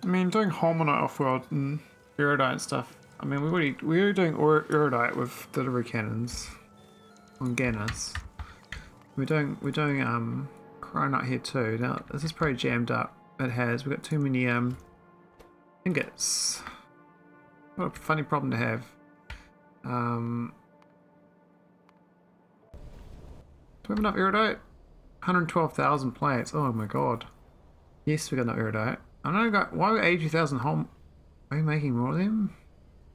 I mean, doing holminite off-world and erudite stuff. I mean, we were doing erudite with delivery cannons on Gannis. We're doing chromite here too. Now this is probably jammed up. It has. We've got too many ingots. What a funny problem to have. Do we have enough erudite? 112,000 plates. Oh my god. Yes, we got enough erudite. I know. Why we got 80,000 Are we making more of them?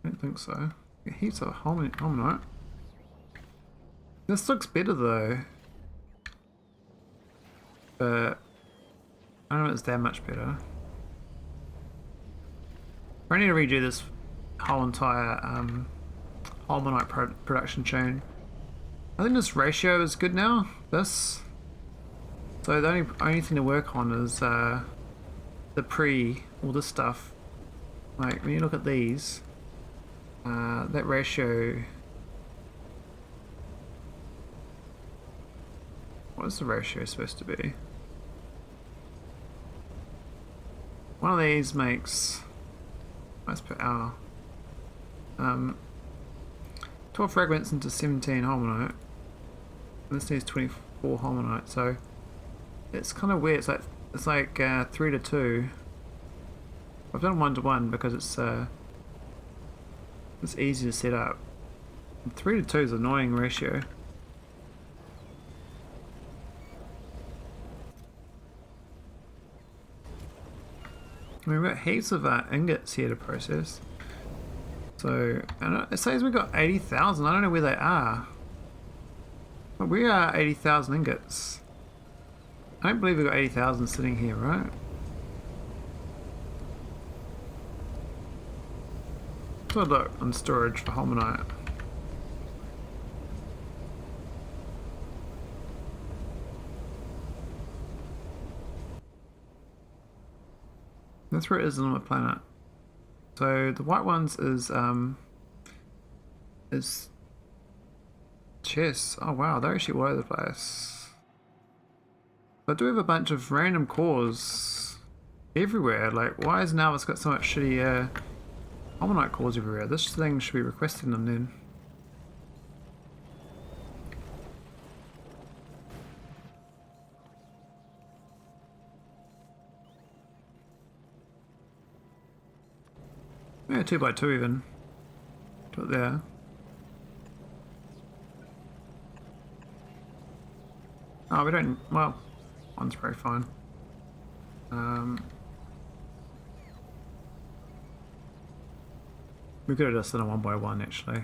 I don't think so. Got heaps of holminite. This looks better though. But I don't know if it's that much better. I need to redo this whole entire holminite production chain. I think this ratio is good now. This. So the only thing to work on is all this stuff. Like when you look at these, that ratio. What is the ratio supposed to be? One of these makes. That's per hour. 12 fragments into 17 holminite. And this needs 24 holminite, so it's kind of weird. It's like 3 to 2. I've done 1 to 1 because it's easy to set up. And 3 to 2 is an annoying ratio. I mean, we've got heaps of ingots here to process. So, and it says we've got 80,000. I don't know where they are. But we are 80,000 ingots. I don't believe we've got 80,000 sitting here, right? Let's look on storage for holminite. That's where it is on the planet. So the white ones is chests. Oh wow, they're actually all over the place. But I do have a bunch of random cores everywhere. Like, why is now it's got so much shitty holminite cores everywhere? This thing should be requesting them then. Yeah, 2 by 2 even. Put it there. Oh, we don't. Well, one's very fine. We could have just done a 1 by 1 actually.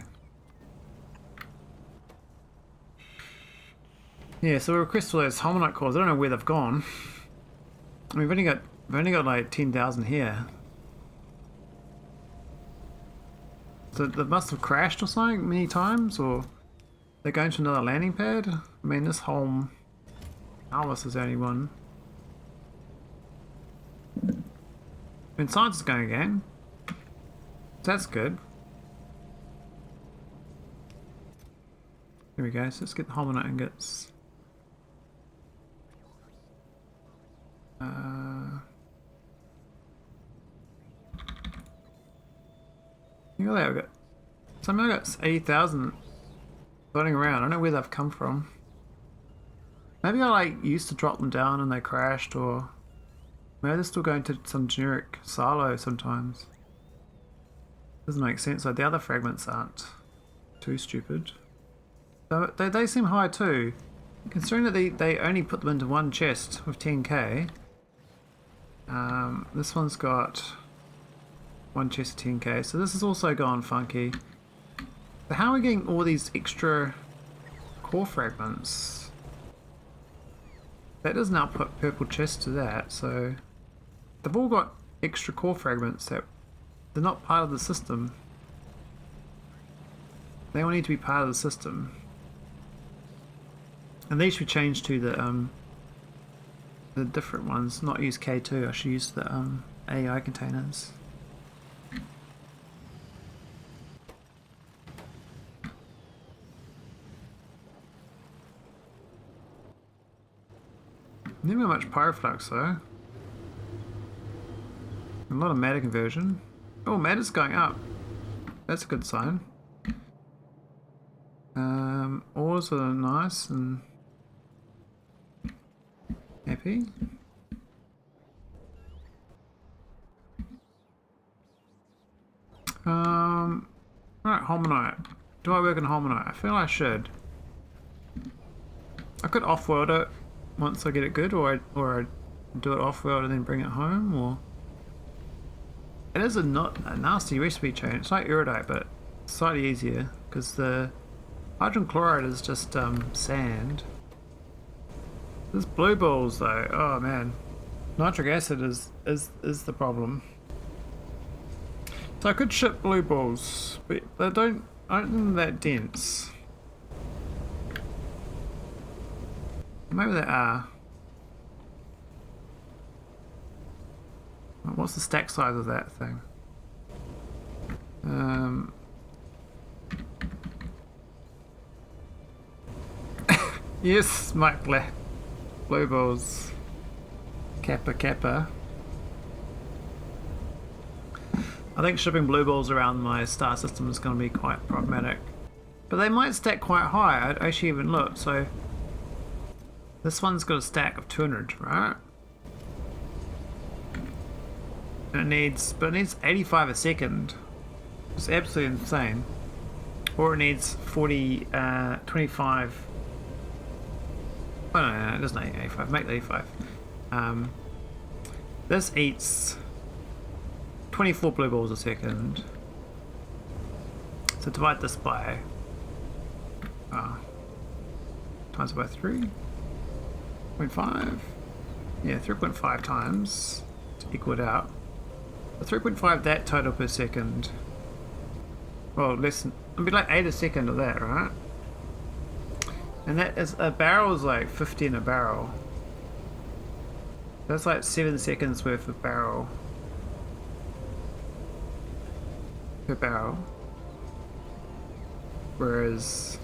Yeah, so we request all those holminite cores. I don't know where they've gone. I mean, we've only got like 10,000 here. So they must have crashed or something many times, or they're going to another landing pad. I mean, this whole Alice is the only one. I mean, science is going again. So that's good. There we go. So let's get the holminite ingots. Look at that, we've got somehow got 80,000 floating around. I don't know where they've come from. Maybe I like used to drop them down and they crashed, or maybe they're still going to some generic silo sometimes. Doesn't make sense. Like the other fragments aren't too stupid. So they seem high too. Considering that they only put them into one chest with 10k. This one's got one chest 10k, so this has also gone funky. So how are we getting all these extra core fragments? That does now put purple chests to that, so they've all got extra core fragments that they're not part of the system. They all need to be part of the system. And these should change to the different ones, not use K2, I should use the AI containers. Never got much pyroflux though. A lot of matter conversion. Oh, matter's going up. That's a good sign. Ores are nice and happy. Right, holminite. Do I work in holminite? I feel I should. I could off-world it once I get it good, or I do it off-world and then bring it home, or... It is a nasty recipe change. It's like iridite, but slightly easier, because the hydrogen chloride is just sand. There's blue balls though. Oh man, nitric acid is the problem. So I could ship blue balls, but they don't think they're that dense. Maybe they are. What's the stack size of that thing? Yes, Mike Black. Blue balls. Kappa Kappa. I think shipping blue balls around my star system is going to be quite problematic. But they might stack quite high. I'd actually even look. So this one's got a stack of 200, right? And it needs 85 a second. It's absolutely insane. Or it needs 25. Oh no, it doesn't need 85. Make it 85. This eats 24 blue balls a second. So divide this by times by 3.5. Yeah, 3.5 times to equal it out. 3.5 that total per second. Well, less than, it'd be like 8 a second of that, right? And that is, a barrel is like 50 in a barrel. That's like 7 seconds worth of barrel. Per barrel. Whereas,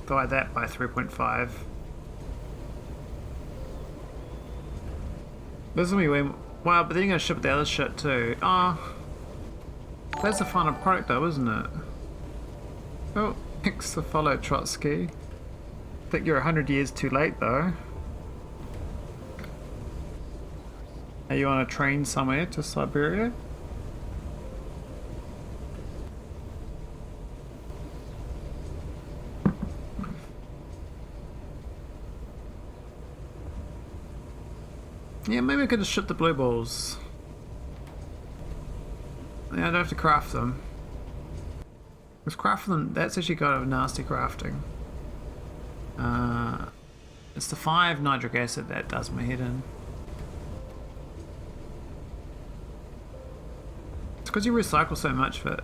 divide that by 3.5. This will be way more. Wow, but then you're gonna ship the other shit too. Oh, that's the final product though, isn't it? Oh, thanks to follow Trotsky. I think you're 100 years too late though. Are you on a train somewhere to Siberia? Yeah, maybe I could just ship the blue balls. Yeah, I don't have to craft them. Because crafting them, that's actually kind of nasty crafting. It's the 5 nitric acid that does my head in. It's because you recycle so much of it.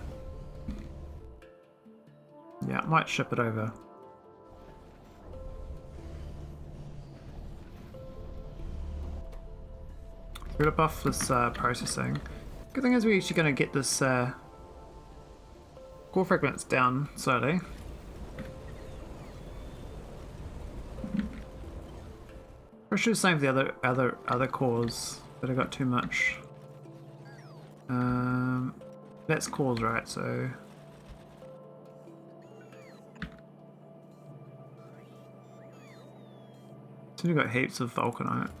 Yeah, I might ship it over. We're gonna buff this processing. Good thing is we're actually gonna get this core fragments down slowly. I should save the other cores that I got too much. That's cores, right? So we've got heaps of vulcanite.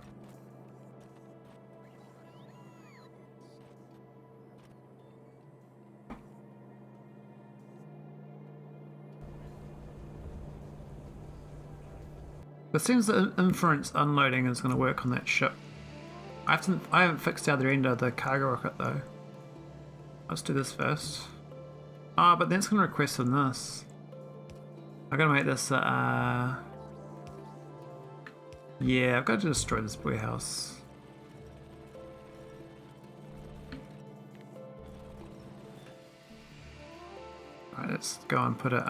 But it seems that inference unloading is going to work on that ship. I haven't fixed the other end of the cargo rocket though. Let's do this first. Ah, but then it's going to request on this. I've got to make this. Yeah, I've got to destroy this warehouse. Alright, let's go and put it.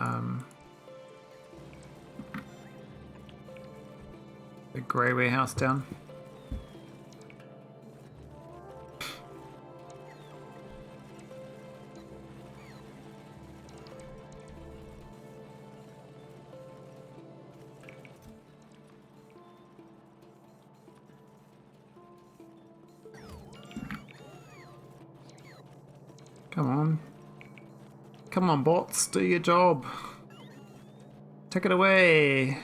The grey warehouse down. Come on. Come on, bots, do your job. Take it away.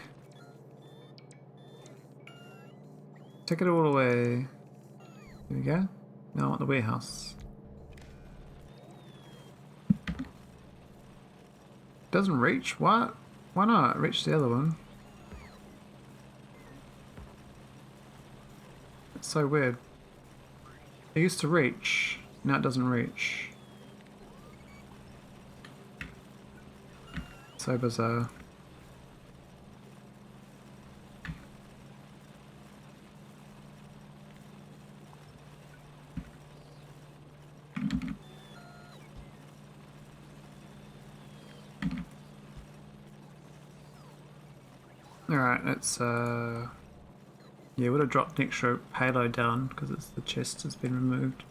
Take it all away. Here we go. Now I want the warehouse. Doesn't reach? What? Why not? Reach the other one. It's so weird. It used to reach. Now it doesn't reach. So bizarre. Alright, let's yeah, would have dropped an extra payload down because it's the chest has been removed.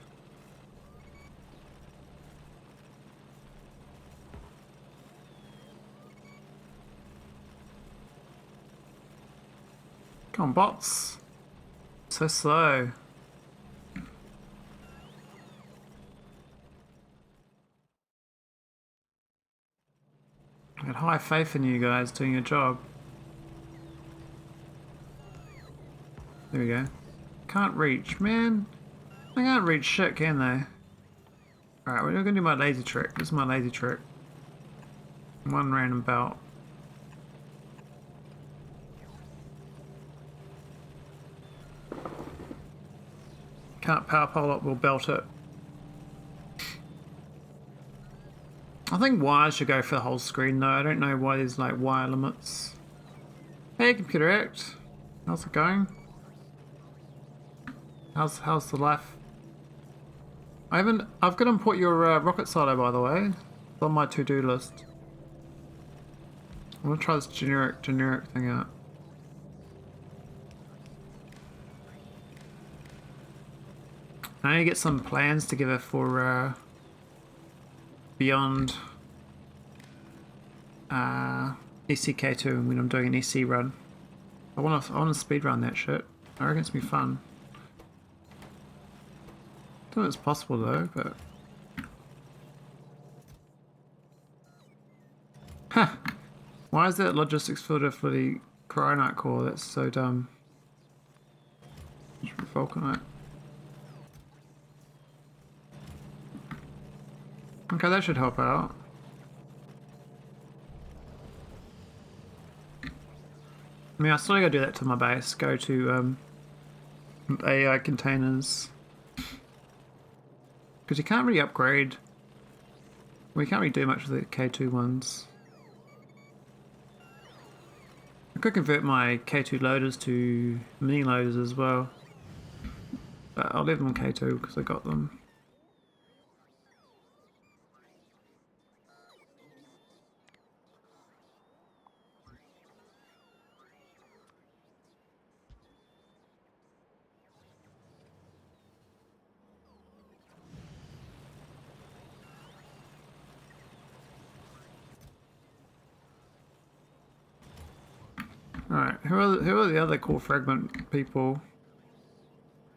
Come on, bots. So slow. I had high faith in you guys doing your job. There we go. Can't reach, man. They can't reach shit, can they? Alright, we're gonna do my lazy trick. This is my lazy trick. One random belt. Can't power pole up, we'll belt it. I think wires should go for the whole screen though. I don't know why there's like wire limits. Hey Computer Act, how's it going? How's the life? I've got to import your rocket silo by the way. It's on my to-do list. I'm gonna try this generic thing out. I need to get some plans together for beyond ECK2 when I'm doing an EC run. I want to speed run that shit. I reckon it's gonna be fun. I don't know if it's possible though, but huh. Why is that logistics filter for the cryonite core? That's so dumb. Vulcanite. Okay, that should help out. I mean, I still gotta do that to my base. Go to AI containers. Because you can't really upgrade. We can't really do much with the K2 ones. I could convert my K2 loaders to mini loaders as well. But I'll leave them on K2 because I got them. Alright, who are the other core fragment people?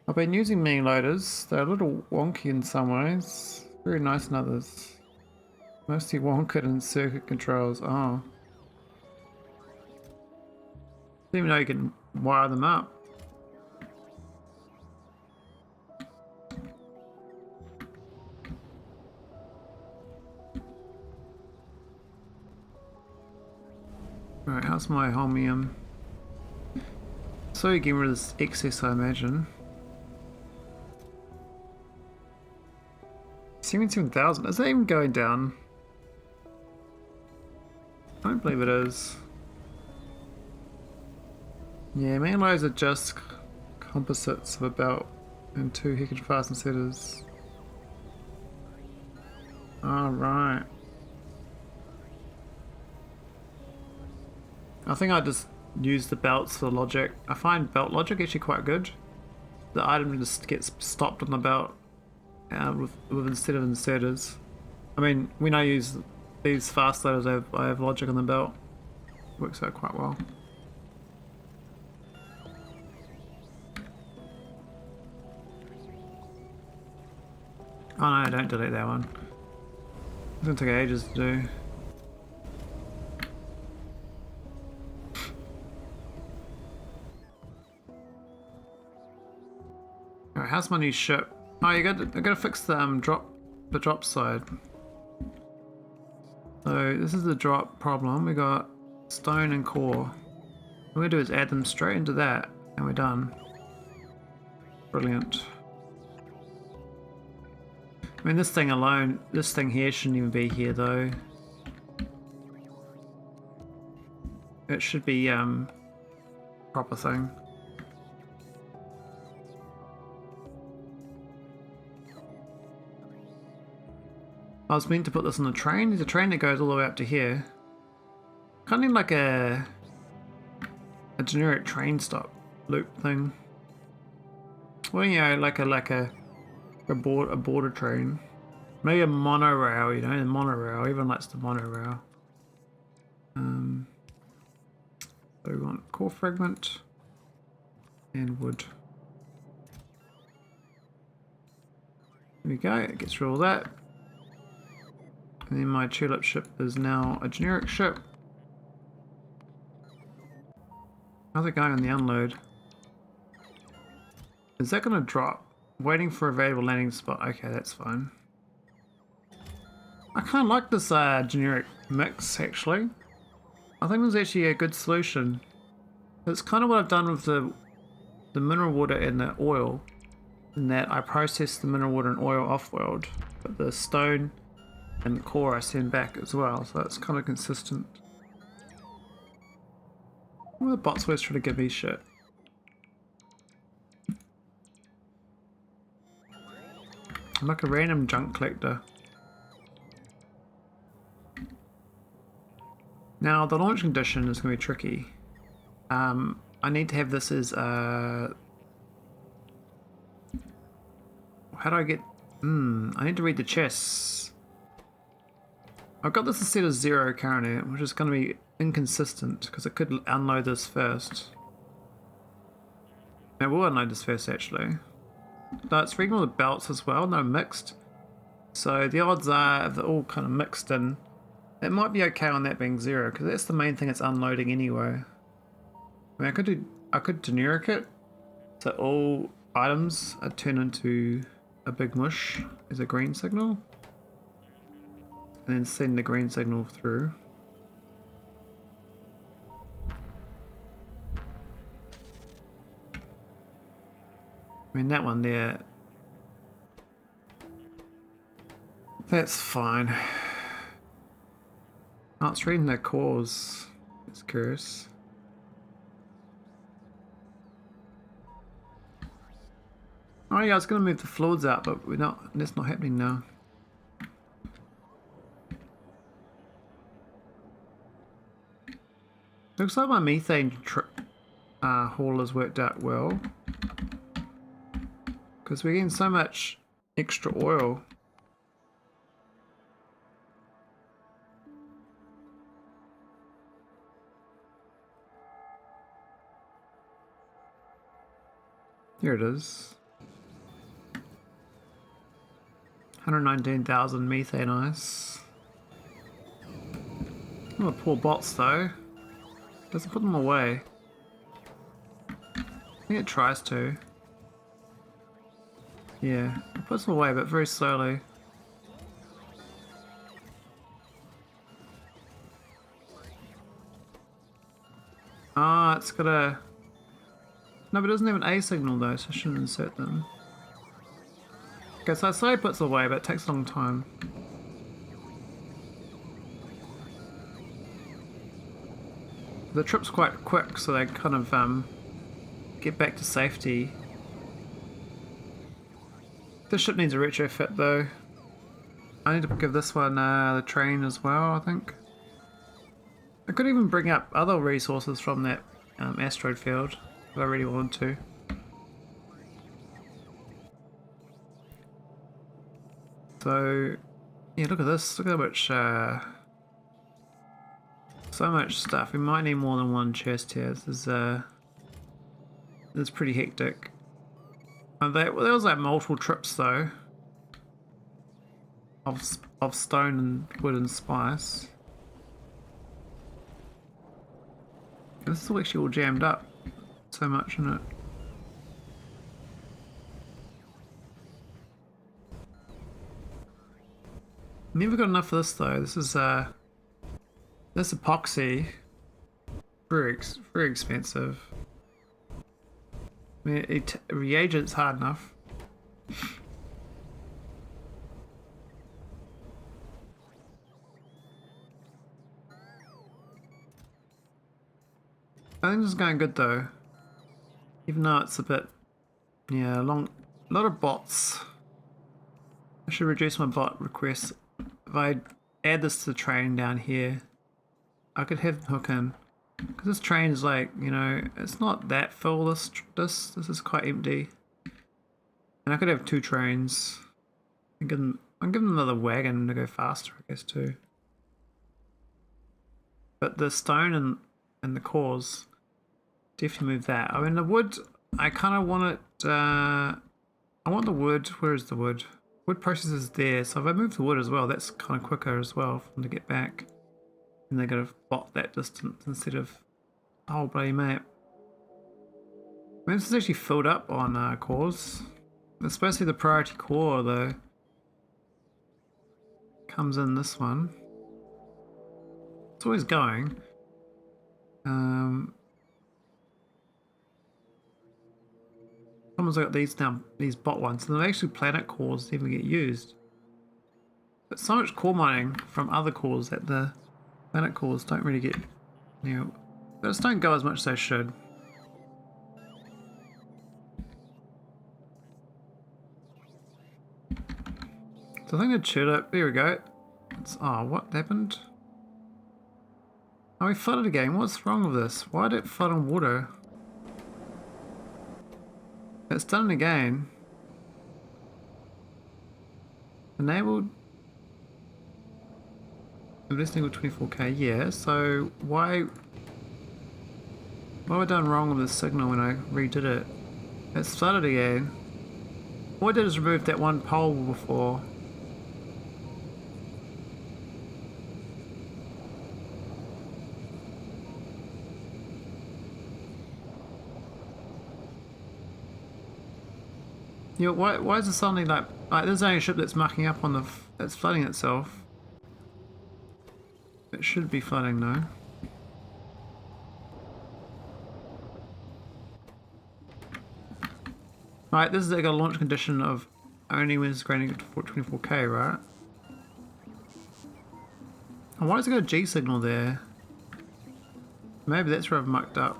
I've been using mini loaders. They're a little wonky in some ways. Very nice in others. Mostly wonky in circuit controls. Oh. Didn't even know you can wire them up. Alright, how's my holmium? So you get rid of this excess, I imagine. 77,000. Is that even going down? I don't believe it is. Yeah, main loads are just composites of a belt and 2 Hickage fasten setters. Alright. I think I just use the belts for logic. I find belt logic actually quite good. The item just gets stopped on the belt with instead of inserters. I mean, when I use these fast loaders, I have logic on the belt. Works out quite well. Oh no, don't delete that one. It's gonna take ages to do. Alright, how's my new ship? Oh, I gotta fix the drop side. So this is the drop problem. We got stone and core. What we're gonna do is add them straight into that, and we're done. Brilliant. I mean, this thing alone, this thing here shouldn't even be here though. It should be proper thing. I was meant to put this on the train. There's a train that goes all the way up to here. Kind of like a generic train stop loop thing. Well, you know, like a border train. Maybe a monorail, you know, the monorail. Everyone likes the monorail. So we want core fragment and wood. There we go, it gets rid of all that. And then my Tulip ship is now a generic ship. How's it going on the unload? Is that going to drop? Waiting for a available landing spot. Okay, that's fine. I kind of like this generic mix, actually. I think it's actually a good solution. It's kind of what I've done with the mineral water and the oil. In that I process the mineral water and oil off-world. But the stone and the core I send back as well, so it's kind of consistent. Well, the bot's always trying to give me shit. I'm like a random junk collector. Now the launch condition is going to be tricky. I need to have this as how do I get... I need to read the chests. I've got this set as 0 currently, which is going to be inconsistent because it could unload this first. It will unload this first actually. No, it's reading all the belts as well, no mixed. So the odds are, if they're all kind of mixed in, it might be okay on that being 0 because that's the main thing it's unloading anyway. I mean, I could generic it so all items are turned into a big mush as a green signal. And then send the green signal through. I mean, that one there, that's fine. Oh, it's reading their cores. It's curious. Oh yeah, I was going to move the fluids out, but we're not. That's not happening now. Looks like my methane haul has worked out well. Because we're getting so much extra oil. Here it is. 119,000 methane ice. Oh, poor bots though. Doesn't put them away. I think it tries to. Yeah, it puts them away, but very slowly. Ah, it's got a... No, but it doesn't have an A signal though, so I shouldn't insert them. Okay, so it slowly puts them away, but it takes a long time. The trip's quite quick, so they kind of get back to safety. This ship needs a retrofit though. I need to give this one the train as well, I think. I could even bring up other resources from that asteroid field if I really wanted to. So, yeah, look at this. Look at how much... so much stuff. We might need more than one chest here. This is pretty hectic. Well, there was like multiple trips though of stone and wood and spice. This is actually all jammed up. So much in it. Never got enough of this though. This is This epoxy, very expensive. I mean, reagent's hard enough. I think this is going good though. Even though it's a bit, yeah, a lot of bots. I should reduce my bot requests. If I add this to the train down here, I could have them hook in. Because this train is like, you know, it's not that full, this is quite empty. And I could have 2 trains. I'll give them another wagon to go faster, I guess, too. But the stone and the cores, definitely move that. I mean, the wood, I kind of want it, I want the wood. Where is the wood? Wood processor is there, so if I move the wood as well, that's kind of quicker as well for them to get back. And they're going to bot that distance instead of the whole bloody map. I mean, this is actually filled up on cores. It's supposed to be the priority core though. Comes in this one. It's always going. Someone's got these now, these bot ones, and they're actually planet cores that even get used. But so much core mining from other cores that the planet cores don't really get, you know, they just don't go as much as they should. So I think the Tulip, there we go. Oh, what happened? Oh, we flooded again. What's wrong with this? Why did it flood on water? It's done it again. Enabled. Investing with 24k, yeah. So why have I done wrong with the signal when I redid it? It's flooded again. All I did is remove that one pole before. You know, why is it suddenly like there's only a ship that's mucking up on that's flooding itself. It should be flooding though. Right, this is like a launch condition of only when it's grading to 24k, right? And why does it got a G signal there? Maybe that's where I've mucked up.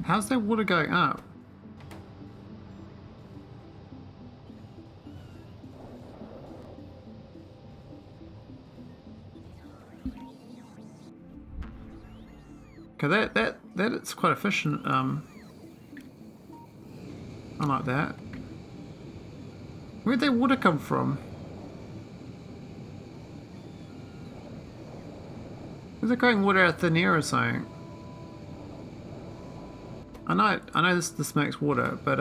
How's that water going up? Okay, that it's quite efficient. I like that. Where'd that water come from? Is it going water out of thin air or something? I know this makes water, but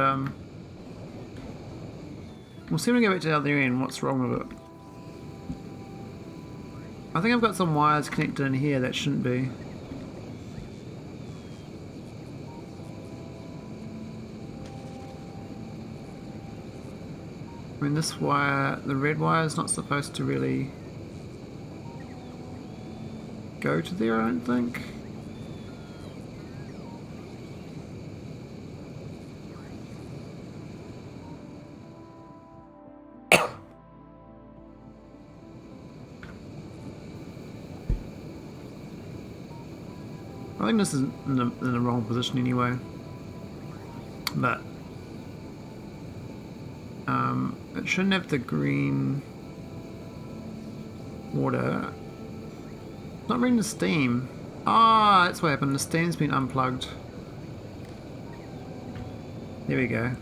we'll see when we get back to the other end what's wrong with it. I think I've got some wires connected in here that shouldn't be. I mean, this wire, the red wire, is not supposed to really go to there, I don't think. I think this is in the wrong position anyway, but it shouldn't have the green water. It's not reading the steam. Ah, that's what happened. The steam's been unplugged. There we go.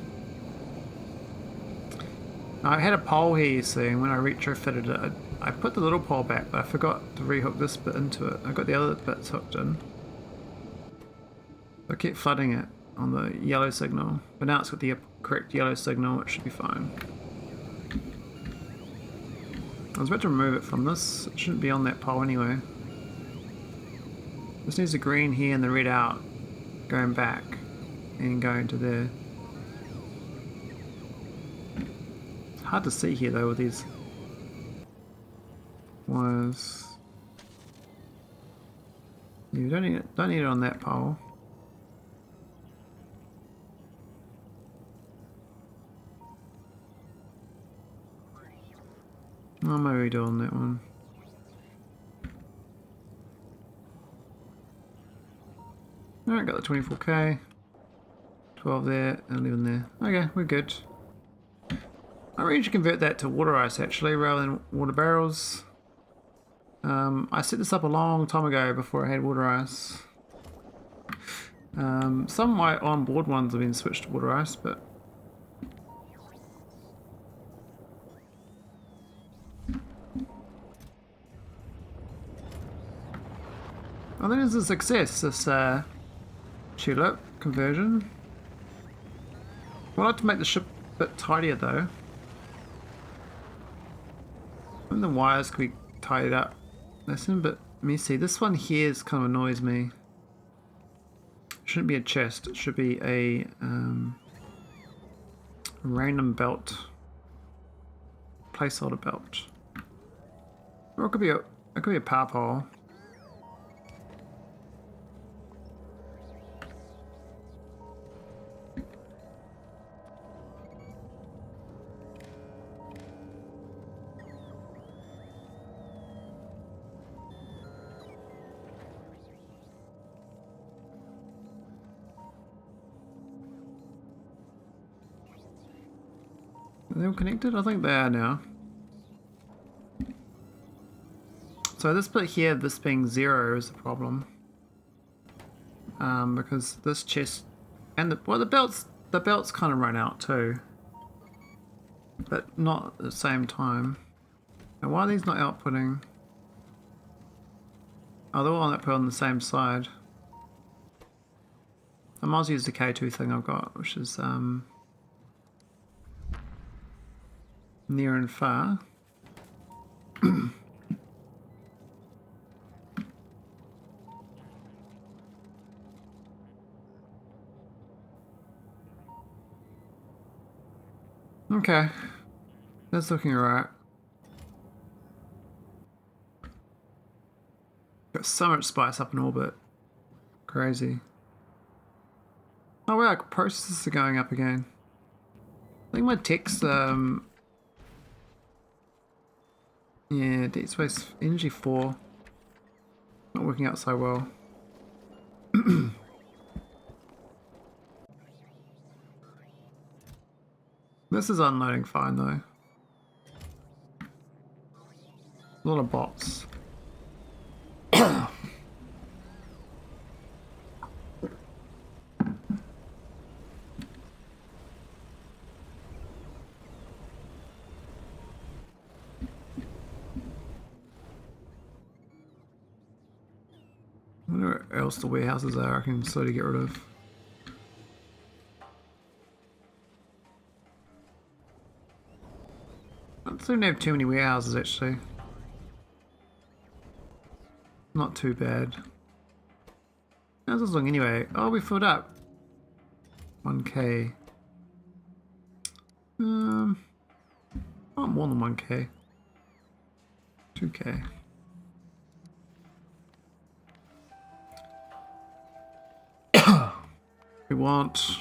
I had a pole here, you see, and when I retrofitted it, I put the little pole back, but I forgot to rehook this bit into it. I got the other bits hooked in. I kept flooding it on the yellow signal, but now it's got the correct yellow signal, it should be fine. I was about to remove it from this, it shouldn't be on that pole anyway. This needs the green here and the red out, going back and going to there. hard to see here though with these wires. You don't need it on that pole. Oh, maybe we do on that one. Alright, got the 24k. 12 there, and 11 there. Okay, we're good. I really should convert that to water ice actually, rather than water barrels. I set this up a long time ago before I had water ice. Some of my onboard ones have been switched to water ice, but I think it's a success, this Tulip conversion. I'd like to make the ship a bit tidier though. And the wires could be tidied up. That's a bit messy. This one here is kind of annoys me. It shouldn't be a chest, it should be a random belt. Placeholder belt. Or it could be a power pole. Are they all connected? I think they are now. So this bit here, this being 0 is the problem. Because this chest and the belts kind of run out too. But not at the same time. Now why are these not outputting? Oh, they're all output on the same side. I might as well use the K2 thing I've got, which is near and far. Okay, that's looking alright. Got so much spice up in orbit. Crazy. Oh wow, processes are going up again. I think my tech's yeah, Deep Space Energy 4. Not working out so well. This is unloading fine though. A lot of bots. I wonder where else the warehouses are I can slowly get rid of. I don't have too many warehouses actually. Not too bad. How's this looking anyway? Oh, we filled up. 1k. Oh, more than 1k. 2k. We want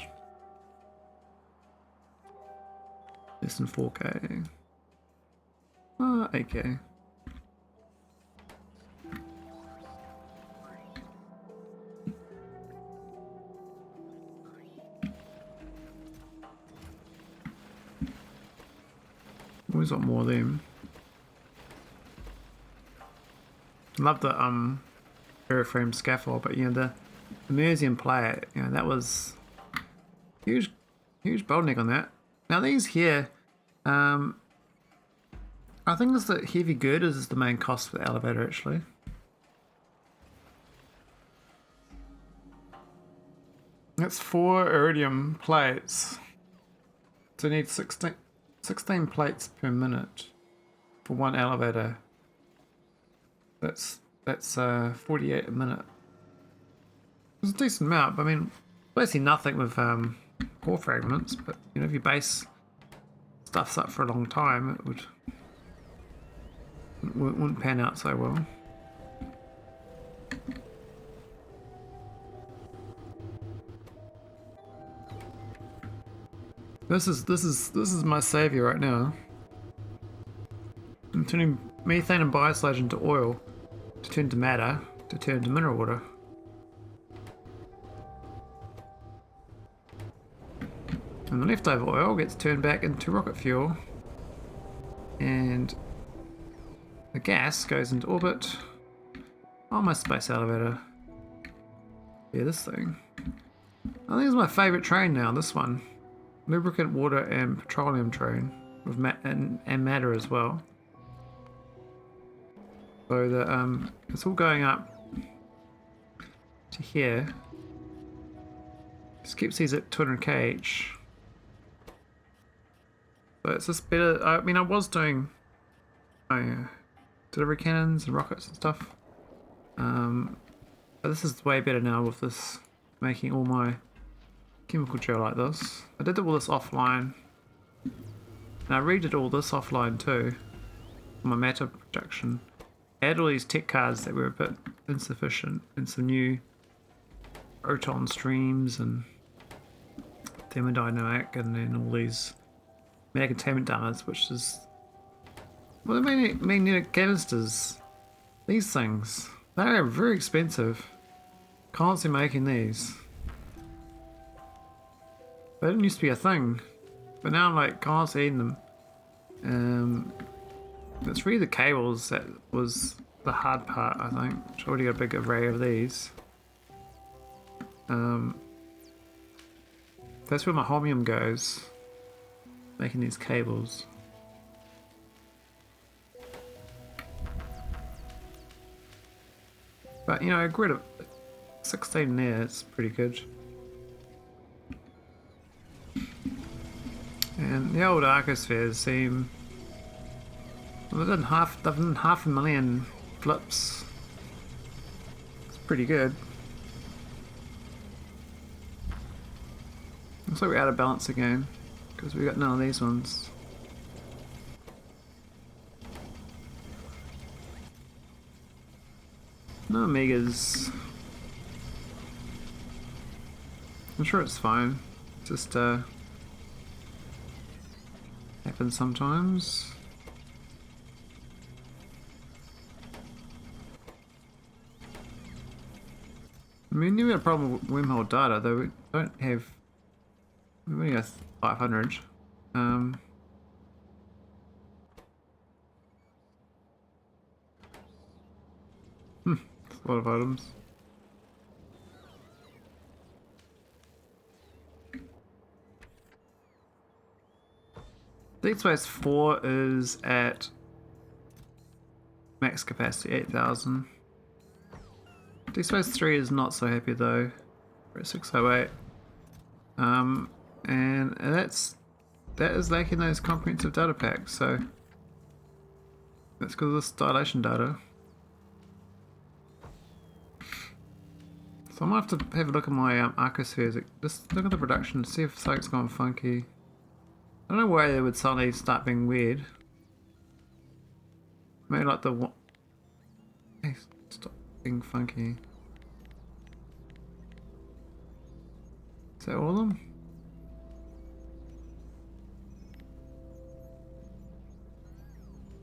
less than 4k. 8k. Always want more of them. Love the airframe scaffold, but you know the museum plate, you know, that was huge bottleneck on that. Now these here, I think this the heavy girders is the main cost for the elevator actually. That's 4 iridium plates. So you need 16 plates per minute for one elevator. That's 48 a minute. It's a decent amount, but I mean, basically nothing with core fragments, but you know, if you base stuff's up for a long time, it wouldn't pan out so well. This is my savior right now. I'm turning methane and biosludge into oil, to turn to matter, to turn to mineral water. And the leftover oil gets turned back into rocket fuel, and the gas goes into orbit. Oh, my space elevator. Yeah, this thing. I think it's my favourite train now, this one. Lubricant, water and petroleum train, with and matter as well. So the it's all going up to here. Just keeps these at 200k each. So it's just better. I mean, I was doing delivery cannons and rockets and stuff. But this is way better now with this making all my chemical gel like this. I did all this offline. And I redid all this offline too. My matter production. I had all these tech cards that were a bit insufficient, and some new proton streams and thermodynamic, and then all these magnetic containment dammers, which is, well, the magnetic canisters. These things, they are very expensive. Constantly making these. They didn't used to be a thing, but now I'm like constantly eating them. It's really the cables that was the hard part, I think. I've already got a big array of these. That's where my holmium goes, making these cables. But you know, a grid of 16 there, it's pretty good. And the old arcospheres seem, well, they've done half a million flips. It's pretty good. Looks like we're out of balance again, because we got none of these ones. No omegas. I'm sure it's fine. Just happens sometimes. I mean, we've got a problem with wormhole data, though we don't have. We've only got 500. That's a lot of items. Deep Space 4 is at max capacity, 8,000. Deep Space 3 is not so happy though. We're at 608. And that is lacking those comprehensive data packs, so that's because of this dilation data. So I might have to have a look at my arcospheres. Just look at the production, see if something's gone funky. I don't know why they would suddenly start being weird. Maybe like the one. Hey, stop being funky. Is that all of them?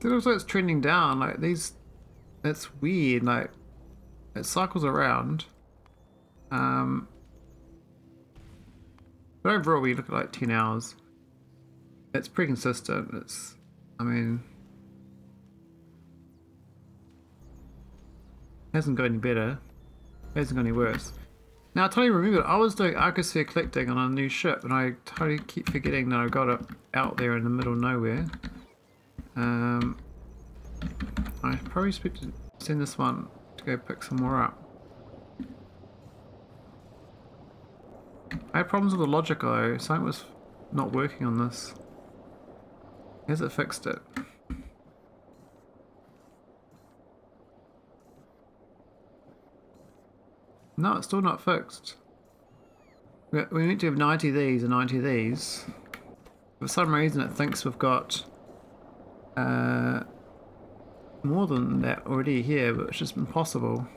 It looks like it's trending down. Like these, it's weird. Like it cycles around. But overall, we look at like 10 hours. It's pretty consistent. It's, I mean, hasn't got any better, hasn't got any worse. Now I totally remember, I was doing arcosphere collecting on a new ship, and I totally keep forgetting that I got it out there in the middle of nowhere. I probably should send this one to go pick some more up. I had problems with the logic though. Something was not working on this. Has it fixed it? No, it's still not fixed. We need to have 90 of these and 90 of these. For some reason it thinks we've got more than that already here, but it's just impossible.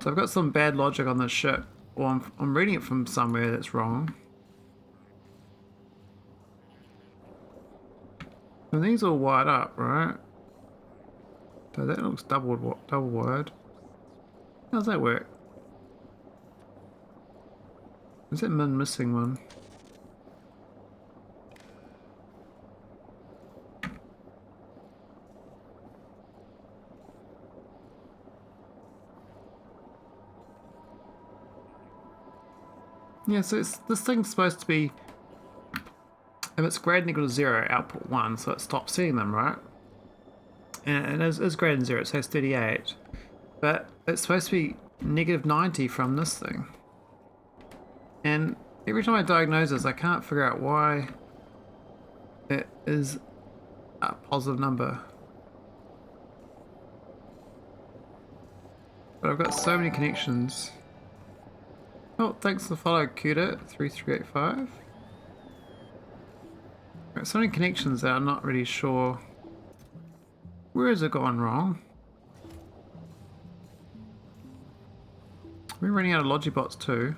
So I've got some bad logic on this ship, or I'm reading it from somewhere that's wrong. And these all wired up, right? So that looks double wired. How does that work? Is that missing one? Yeah, so this thing's supposed to be, if it's greater than or equal to 0, output 1, so it stops seeing them, right? And it is greater than 0, it says 38. But it's supposed to be negative 90 from this thing. And every time I diagnose this, I can't figure out why it is a positive number. But I've got so many connections. Oh, thanks for the follow, Cuda3385. Got so many connections that I'm not really sure. Where has it gone wrong? We're running out of Logibots too.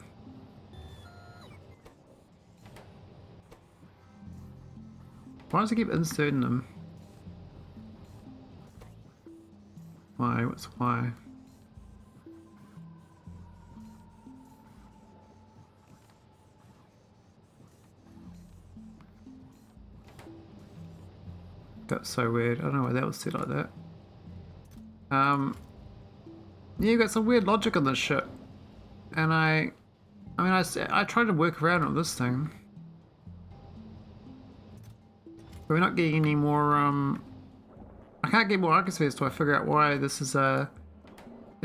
Why does it keep inserting them? Why? What's why? That's so weird. I don't know why that was set like that. Yeah, you've got some weird logic on this ship. And I tried to work around it with this thing. But we're not getting any more, I can't get more arcospheres till I figure out why this is, it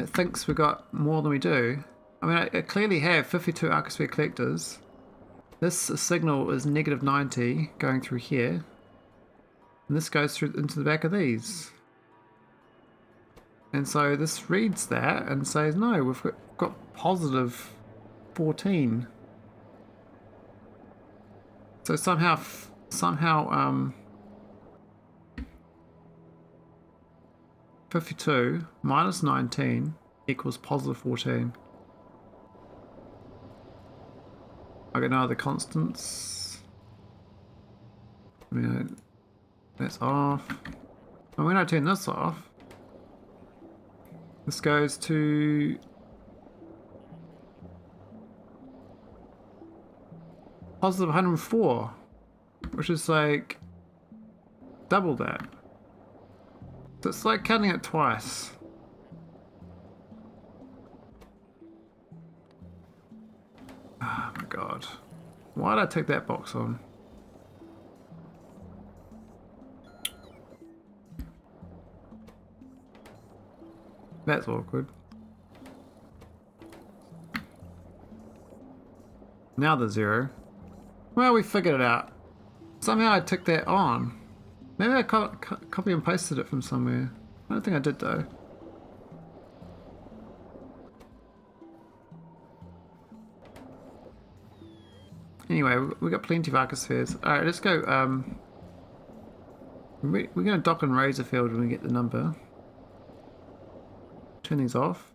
thinks we got more than we do. I mean, I clearly have 52 arcosphere collectors. This signal is negative 90 going through here. And this goes through into the back of these. And so this reads that and says, no, we've got positive 14. So somehow 52 minus 19 equals positive 14. I got no other constants. I mean, that's off. And when I turn this off, this goes to positive 104, which is like double that. So it's like counting it twice. Oh my god. Why did I take that box on? That's awkward. Now the 0. Well, we figured it out. Somehow I took that on. Maybe I copy and pasted it from somewhere. I don't think I did though. Anyway, we got plenty of arcospheres. Alright, let's go. We're going to dock and raise a field when we get the number. Turn these off.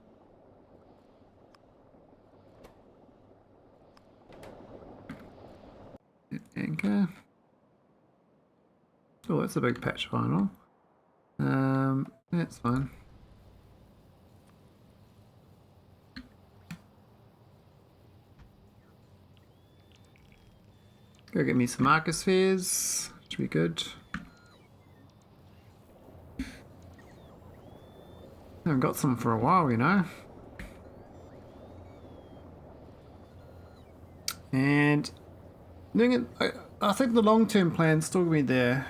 Anchor. Oh, that's a big patch vinyl. That's fine. Go get me some arcospheres. Should be good. I haven't got some for a while, you know. And doing it, I think the long-term plan's still gonna be there.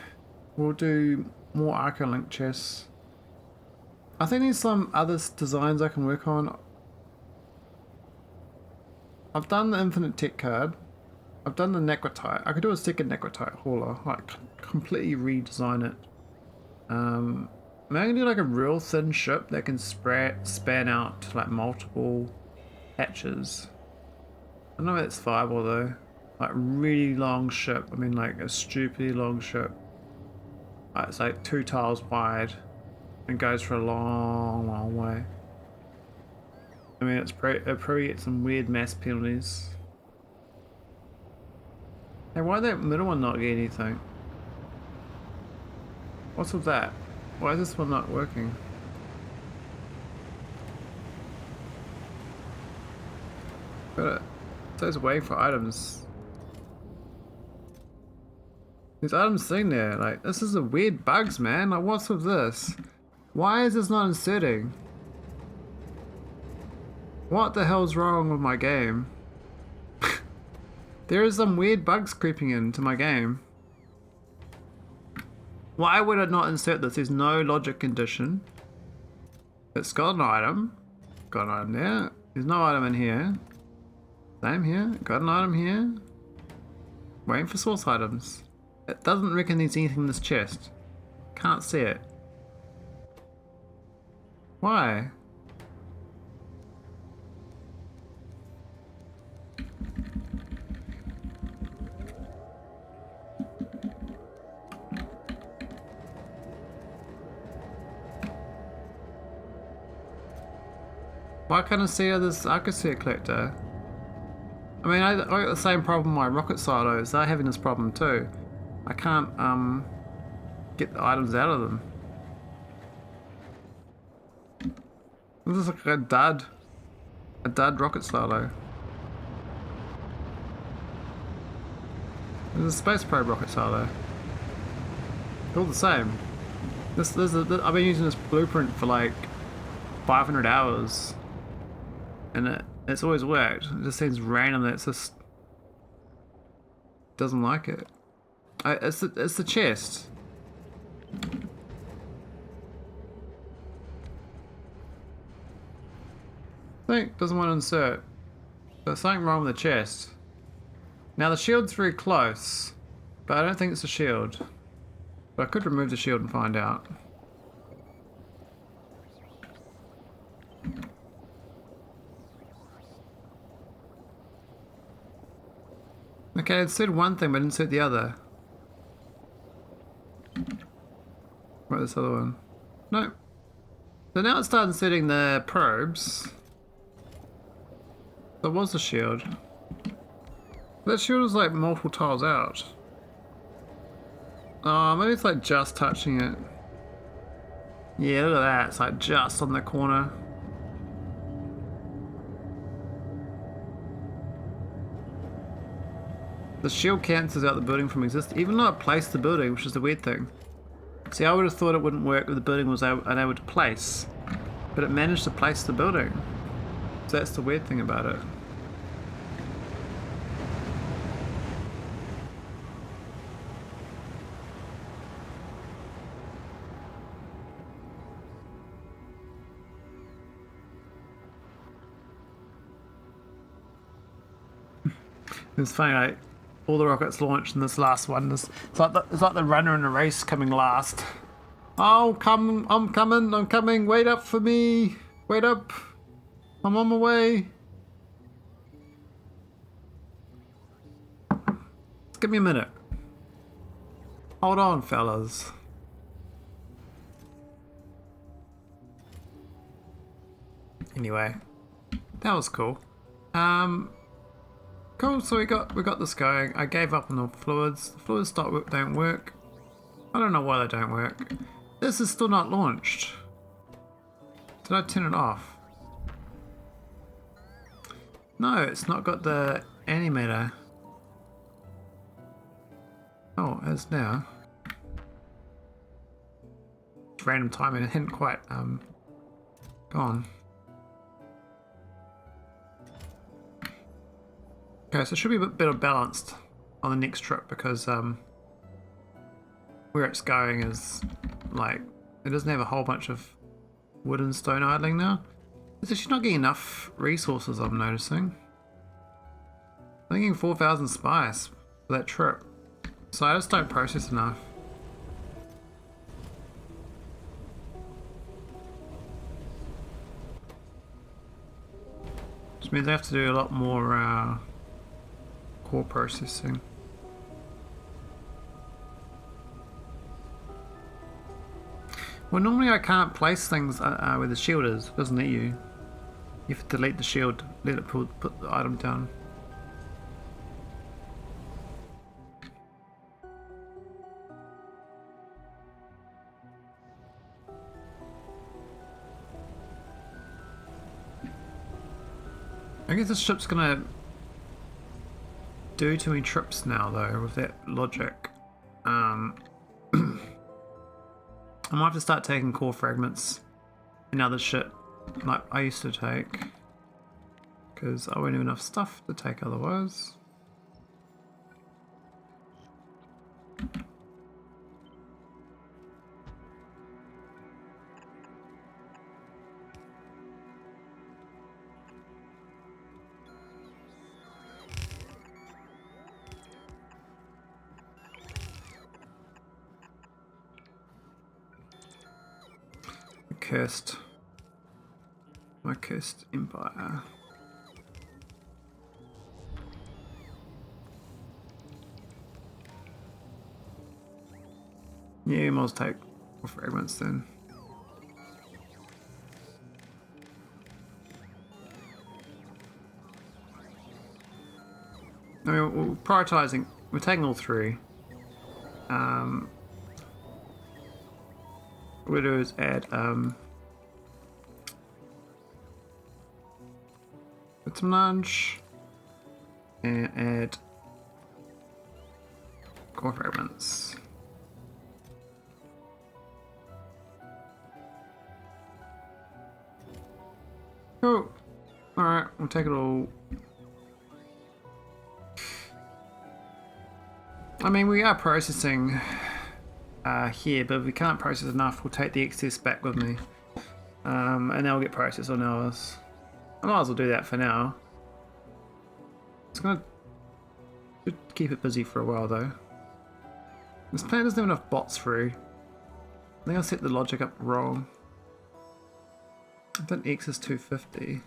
We'll do more Arcolink chests. I think there's some other designs I can work on. I've done the infinite tech card. I've done the necrotite. I could do a second necrotite hauler, like completely redesign it. Maybe I can do like a real thin ship that can span out to like multiple patches. I don't know if that's viable though. Like really long ship. I mean like a stupidly long ship. It's like 2 tiles wide and goes for a long way. I mean it probably gets some weird mass penalties. Hey, why did that middle one not get anything? What's with that? Why is this one not working? Got it. So it's waiting for items. There's items sitting there. Like, this is a weird bugs, man. Like, what's with this? Why is this not inserting? What the hell's wrong with my game? There is some weird bugs creeping into my game. Why would it not insert this? There's no logic condition. It's got an item. Got an item there. There's no item in here. Same here. Got an item here. Waiting for source items. It doesn't reckon there's anything in this chest. Can't see it. Why? Why can't I see this arcosphere collector? I mean, I got the same problem with my rocket silos. They're having this problem too. I can't get the items out of them. This is like a dud rocket silo. There's a space probe rocket silo. They're all the same. I've been using this blueprint for like 500 hours, and it's always worked. It just seems random that it's just doesn't like it. It's the chest. I think doesn't want to insert. There's something wrong with the chest. Now the shield's very close, but I don't think it's a shield. But I could remove the shield and find out. Okay, it said one thing, but it didn't say the other. What this other one? No. So now it started inserting the probes. There was a shield. That shield is like multiple tiles out. Oh, maybe it's like just touching it. Yeah, look at that. It's like just on the corner. The shield cancels out the building from existing, even though it placed the building, which is the weird thing. See, I would have thought it wouldn't work if the building was unable to place, but it managed to place the building. So that's the weird thing about it. It's funny, like all the rockets launched in this last one. It's like the runner in a race coming last. Oh, I'm coming. Wait up for me. Wait up. I'm on my way. Just give me a minute. Hold on, fellas. Anyway, that was cool. Cool. So we got this going. I gave up on the fluids. The fluids don't work. I don't know why they don't work. This is still not launched. Did I turn it off? No, it's not got the animator. Oh, it is now. Random timing. It hadn't quite gone. Okay, so it should be a bit better balanced on the next trip because where it's going is like it doesn't have a whole bunch of wood and stone idling now. It's actually not getting enough resources, I'm noticing. I'm getting 4,000 spice for that trip, so I just don't process enough. Which means I have to do a lot more core processing. Well, normally I can't place things where the shield is. It doesn't let you. You have to delete the shield, let it put the item down. I guess this ship's gonna do too many trips now, though, with that logic. I might have to start taking core fragments in other shit like I used to take, because I won't have enough stuff to take otherwise. My cursed empire. Yeah, you must take more fragments then. I mean, we're prioritizing. We're taking all three. What we'll do is add Vitamelange and add core fragments. Cool. Alright, we'll take it all. I mean, we are processing here, but if we can't process enough, we'll take the excess back with me. And they'll get processed on ours. I might as well do that for now. It's gonna keep it busy for a while though. This planet doesn't have enough bots through. I think I set the logic up wrong. I think X is 250.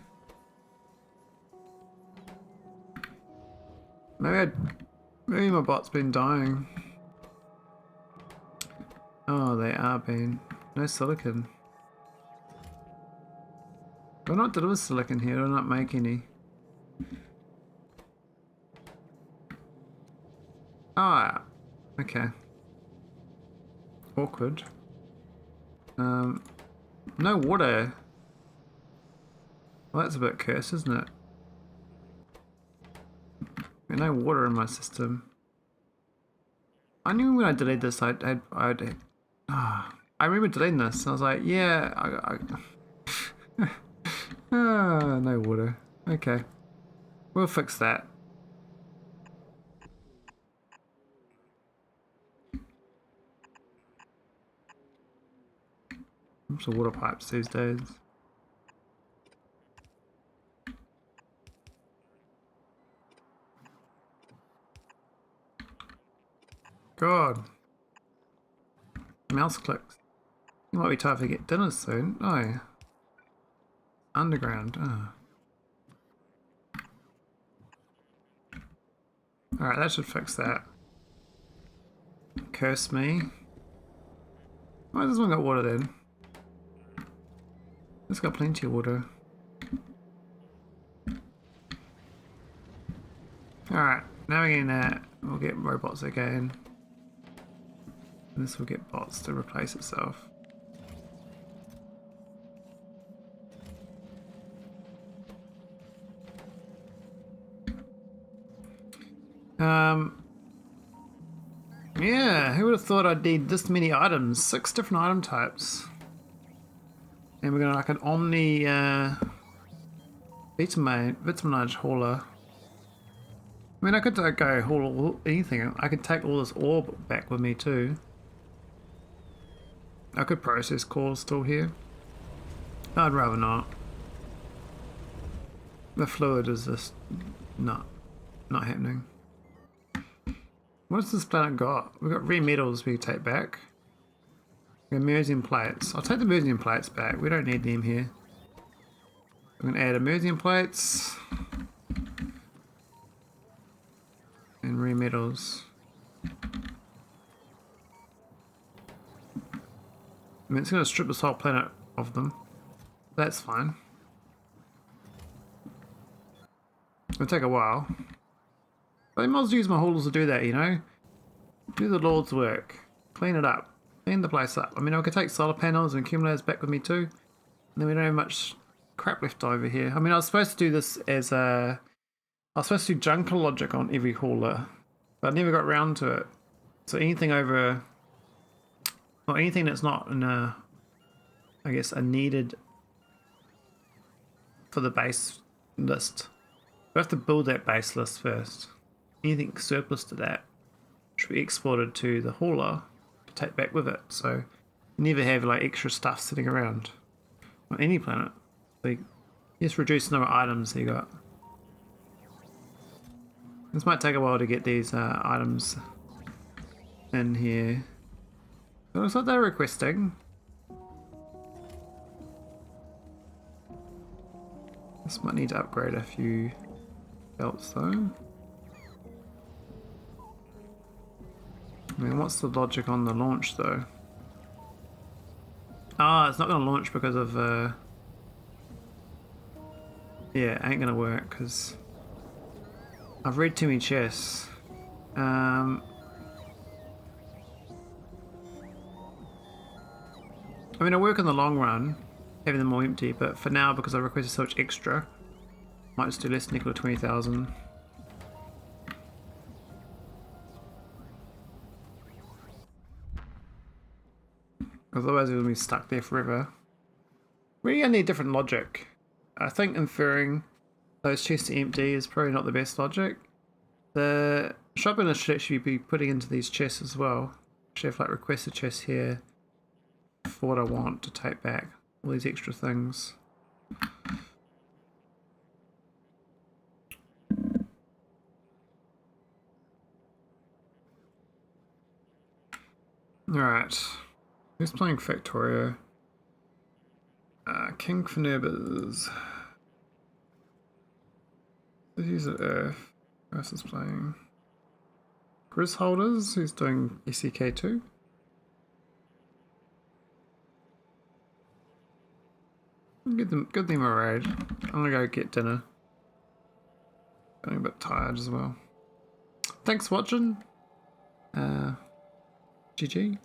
Maybe my bot's been dying. Oh, they are being. No silicon. Do I not deliver silicon here? Do I not make any? Ah, okay. Awkward. No water. Well, that's a bit cursed, isn't it? No water in my system. I knew when I deleted this, I remember deleting this. I was like, yeah, no water. Okay, we'll fix that. Lots of water pipes these days. God. Mouse clicks. You might be time to get dinner soon. Oh yeah. Underground. Oh. Alright, that should fix that. Curse me. Why has this one got water then? It's got plenty of water. Alright, now we're getting that. We'll get robots again. And this will get bots to replace itself. Yeah, who would have thought I'd need this many items? 6 different item types. And we're gonna like an omni Vitamelange hauler. I mean, I could go haul anything. I could take all this orb back with me too. I could process cores still here. I'd rather not. The fluid is just not happening. What's this planet got? We've got rare metals we can take back. We have Mersian plates. I'll take the Mersian plates back. We don't need them here. I'm going to add Mersian plates. and rare metals. I mean, it's going to strip this whole planet of them. That's fine. It'll take a while. But I might as well use my haulers to do that, you know? Do the Lord's work. Clean it up. Clean the place up. I mean, I could take solar panels and accumulators back with me too. And then we don't have much crap left over here. I mean, I was supposed to do this as a... I was supposed to do junker logic on every hauler. But I never got around to it. So anything over... Well, anything that's not in a... I guess a needed... for the base list. We have to build that base list first. Anything surplus to that should be exported to the hauler to take back with it. So you never have like extra stuff sitting around on any planet. So you just reduce the number of items that you got. This might take a while to get these items in here. It looks like they're requesting. This might need to upgrade a few belts though. I mean, what's the logic on the launch though? Ah, it's not going to launch because of yeah, it ain't going to work because I've read too many chests. I mean, it'll work in the long run, having them all empty, but for now, because I requested so much extra, might just do less than equal to 20,000. Because otherwise we'll be stuck there forever. We're going to need different logic. I think inferring those chests are empty is probably not the best logic. The shopper should actually be putting into these chests as well. Actually have like request a chest here for what I want to take back. All these extra things. Alright. Who's playing Factorio? King Fenerbers. Cities of Earth. Who else is playing? Grizz Holders, who's doing ECK2. Give them a raid. I'm gonna go get dinner. Feeling a bit tired as well. Thanks for watching. GG.